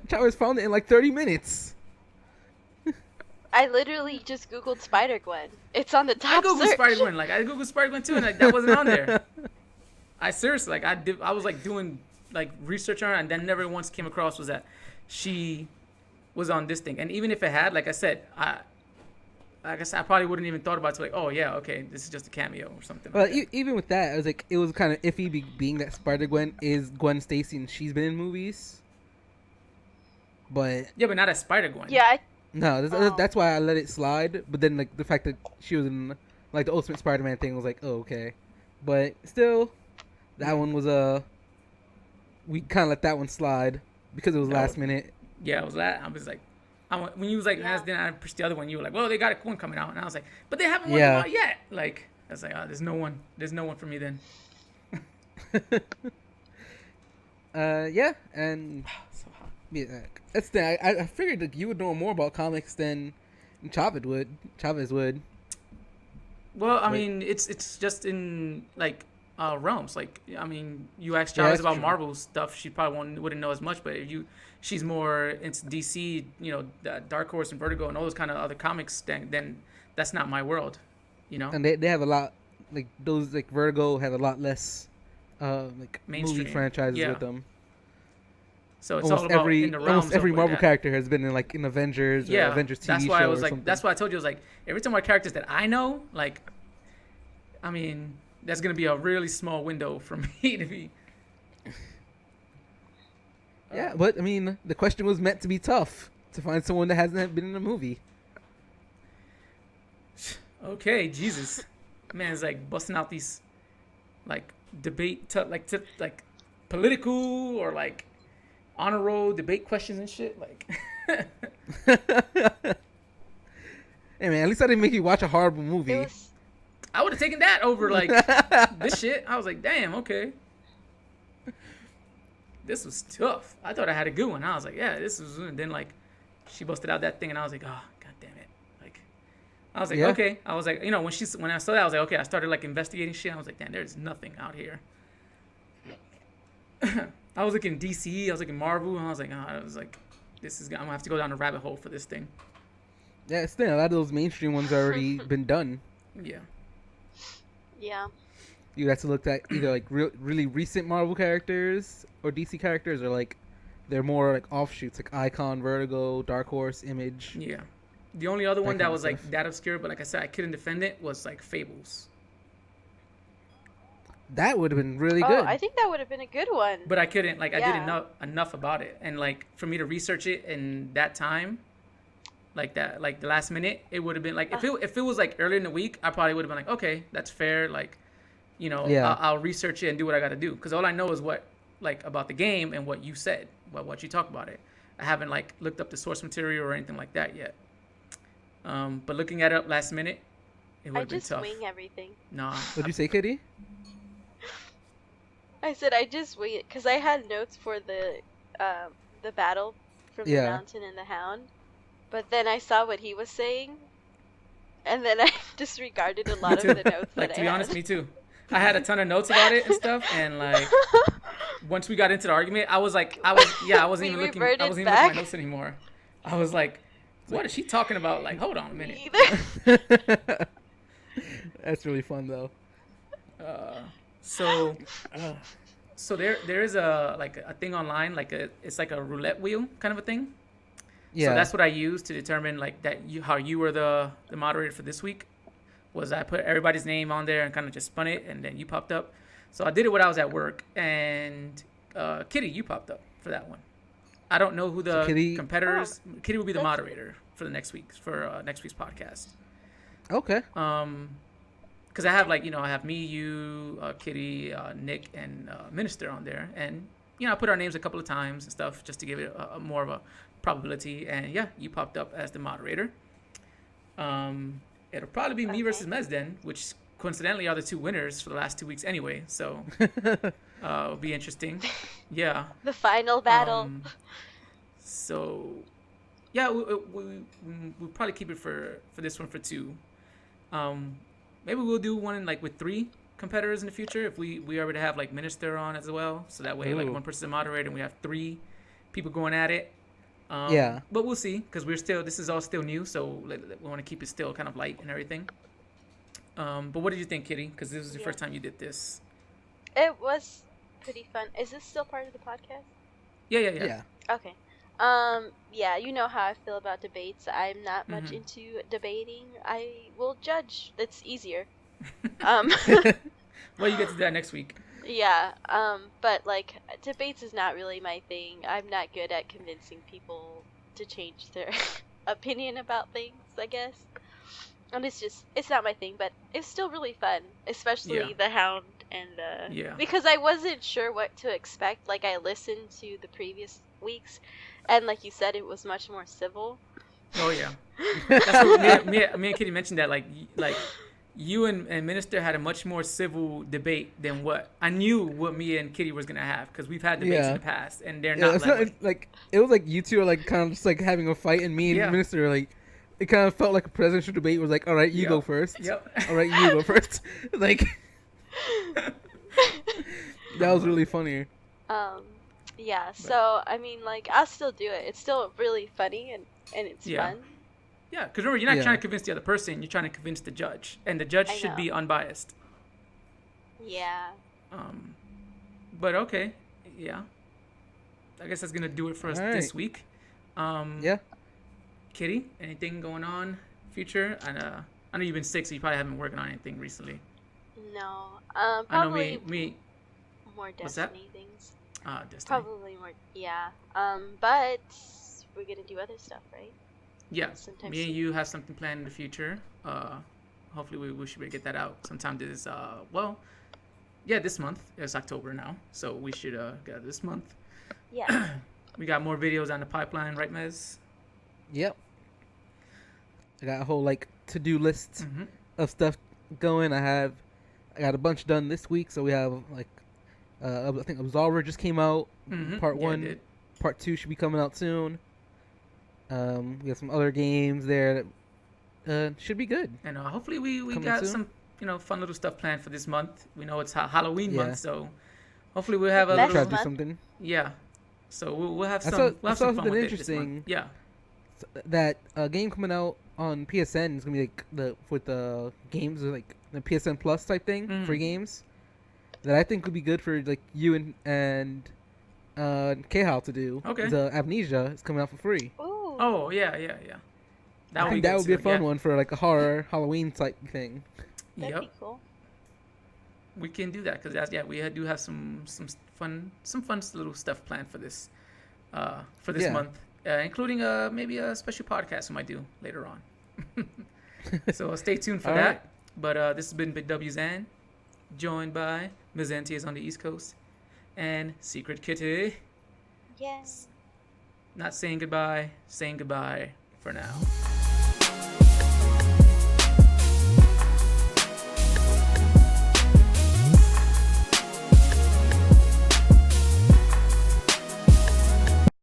Chavez found it in like 30 minutes. I literally just Googled Spider-Gwen. It's on the top search. I Googled Spider-Gwen. Like, I Googled Spider-Gwen too, and like, that wasn't on there. I seriously, like, I was like doing like research on her, and then never once came across was that she was on this thing. And even if it had, like I said, like I said, I probably wouldn't even thought about it. Like, oh yeah, okay, this is just a cameo or something. But Like that. even with that, it was kind of iffy being that Spider-Gwen is Gwen Stacy and she's been in movies. But Yeah, but not as Spider-Gwen. Yeah. no, that's why I let it slide. But then like the fact that she was in like the Ultimate Spider-Man thing was like, oh okay. But still, that one was we kind of let that one slide because it was last minute. Yeah, it was that. I was like, when you was like, then I pushed the other one. You were like, well, they got a one coming out, and I was like, but they haven't one out yet. Like, I was like, oh, there's no one for me then. Yeah, and So hot. yeah, that's the I figured that you would know more about comics than Chavez would. Well, I mean, it's just in like realms. Like, I mean, you asked Chavez about Marvel stuff, she probably wouldn't know as much. But if she's more into DC, you know, Dark Horse and Vertigo and all those kind of other comics, then that's not my world, you know. And they have a lot, like those like Vertigo have a lot less, like Mainstream. movie franchises with them. So it's all about in the realms. Almost every of Marvel that. character has been in like an Avengers or Avengers TV that's why show I was or like, something. that's why I told you, I was like, every time our characters that I know, like, I mean, that's gonna be a really small window for me to be. Yeah, but I mean, the question was meant to be tough to find someone that hasn't been in a movie. Okay, Jesus, man's like busting out these, like like political or like honor roll debate questions and shit. Like, Hey man, at least I didn't make you watch a horrible movie. I would have taken that over like this shit. I was like, damn, okay. This was tough. I thought I had a good one. I was like, yeah, this was. And then like, she busted out that thing, and I was like, oh, god damn it. Like, I was like, okay. I was like, you know, when I saw that, I was like, okay. I started like investigating shit. I was like, damn, there's nothing out here. I was looking DC. I was looking Marvel, and I was like, oh, I was like, I'm gonna have to go down a rabbit hole for this thing. Yeah, still a lot of those mainstream ones already been done. Yeah. Yeah. You have to look at either like really recent Marvel characters or DC characters, or like they're more like offshoots, like Icon, Vertigo, Dark Horse, Image. Yeah. The only other one that was like that obscure, but like I said, I couldn't defend it, was like Fables. That would have been really good. I think that would have been a good one. But I couldn't, like, I didn't know enough about it, and like for me to research it in that time, like that, like the last minute, it would have been like if it was like earlier in the week, I probably would have been like, okay, that's fair, like, you know, I'll research it and do what I got to do, because all I know is what like about the game and what you said, what you talk about it. I haven't like looked up the source material or anything like that yet. But looking at it up last minute, it would have been tough. I just wing everything. Nah. What'd you say, Kitty? I said I just wing it because I had notes for the battle from the Mountain and the Hound, but then I saw what he was saying, and then I disregarded a lot of the notes. Like, that to be honest, me too. I had a ton of notes about it and stuff, and like once we got into the argument, I wasn't even looking at my notes anymore. I was like, what is she talking about? Like, hold on a minute. That's really fun though. So there is a thing online, like it's like a roulette wheel kind of a thing. Yeah. So that's what I used to determine like how you were the moderator for this week. Was I put everybody's name on there and kind of just spun it, and then you popped up. So I did it when I was at work, and Kitty, you popped up for that one. I don't know who the competitors. Kitty will be the moderator for the next week's podcast. Okay. Because I have I have me, you, Kitty, Nick, and Minister on there, and I put our names a couple of times and stuff just to give it a more of a probability. And yeah, you popped up as the moderator. It'll probably be me versus Mez then, which coincidentally are the two winners for the last 2 weeks anyway. So it'll be interesting. Yeah. The final battle. So yeah, we'll probably keep it for this one for 2. Maybe we'll do one with 3 competitors in the future if we already have like Minister on as well. So that way like one person's a moderator and we have 3 people going at it. But we'll see, because this is all still new, so we want to keep it still kind of light and everything. But what did you think, Kitty? Because this was your first time you did this. It was pretty fun. Is this still part of the podcast? Yeah. Okay. Yeah, you know how I feel about debates. I'm not much Mhm. into debating. I will judge. It's easier. Um, Well, you get to do that next week. yeah, but like debates is not really my thing. I'm not good at convincing people to change their opinion about things, I guess. And it's not my thing, but it's still really fun, especially Yeah. the Hound and Yeah. because I wasn't sure what to expect. Like I listened to the previous weeks, and like you said, it was much more civil. Oh yeah. That's what me and Kitty mentioned that like you and Minister had a much more civil debate than what I knew what me and Kitty was gonna have because we've had debates in Yeah. the past and they're Yeah, not it's that not way. like it was like you two are like kind of just like having a fight, and me and Yeah. Minister are like, it kind of felt like a presidential debate. Was like, all right, you go Yep. first. Yep. All right, you go first. Like that was really funny. Yeah. So I mean, like I'll still do it. It's still really funny and it's Yeah. fun. Yeah, because remember, you're not Yeah. trying to convince the other person. You're trying to convince the judge, and the judge I should know. be unbiased. Yeah. But okay, yeah. I guess that's gonna do it for us this Alright. week. Yeah. Kitty, anything going on future? And I know you've been sick, so you probably haven't been working on anything recently. No. I know Probably me. more What's that? Destiny things. Destiny. Probably more. Yeah. But we're gonna do other stuff, right? Yeah, Sometime me and soon. you have something planned in the future. Hopefully we should be able to get that out sometime this. This month. It's October now, so we should get it this month. Yeah. We got more videos on the pipeline, right, Mez? Yep. I got a whole like to-do list Mm-hmm. of stuff going. I got a bunch done this week, so we have like I think Absolver just came out. Mm-hmm. Part Yeah, it 1, did. Part 2 should be coming out soon. We got some other games there that should be good. And hopefully we Coming got soon? some fun little stuff planned for this month. We know it's Halloween Yeah. month, so hopefully we'll have a Next Try little to do month? something. yeah. So we'll have I some saw- we'll I have saw some fun something with it this month. interesting. Yeah. That game coming out on PSN is gonna be like the games or like the PSN Plus type thing, Mhm. free games that I think would be good for like you and K-Hal to do. Okay. The Amnesia is coming out for free. Ooh. Oh yeah. I think that would be a fun one for like a horror Halloween type thing. That'd Yep. be cool. We can do that because we do have some fun little stuff planned for this Yeah. month, including maybe a special podcast we might do later on. So stay tuned for All that. right. But this has been Big W Zan, joined by Ms. Antias on the East Coast and Secret Kittty. Yes. Not saying goodbye, saying goodbye for now.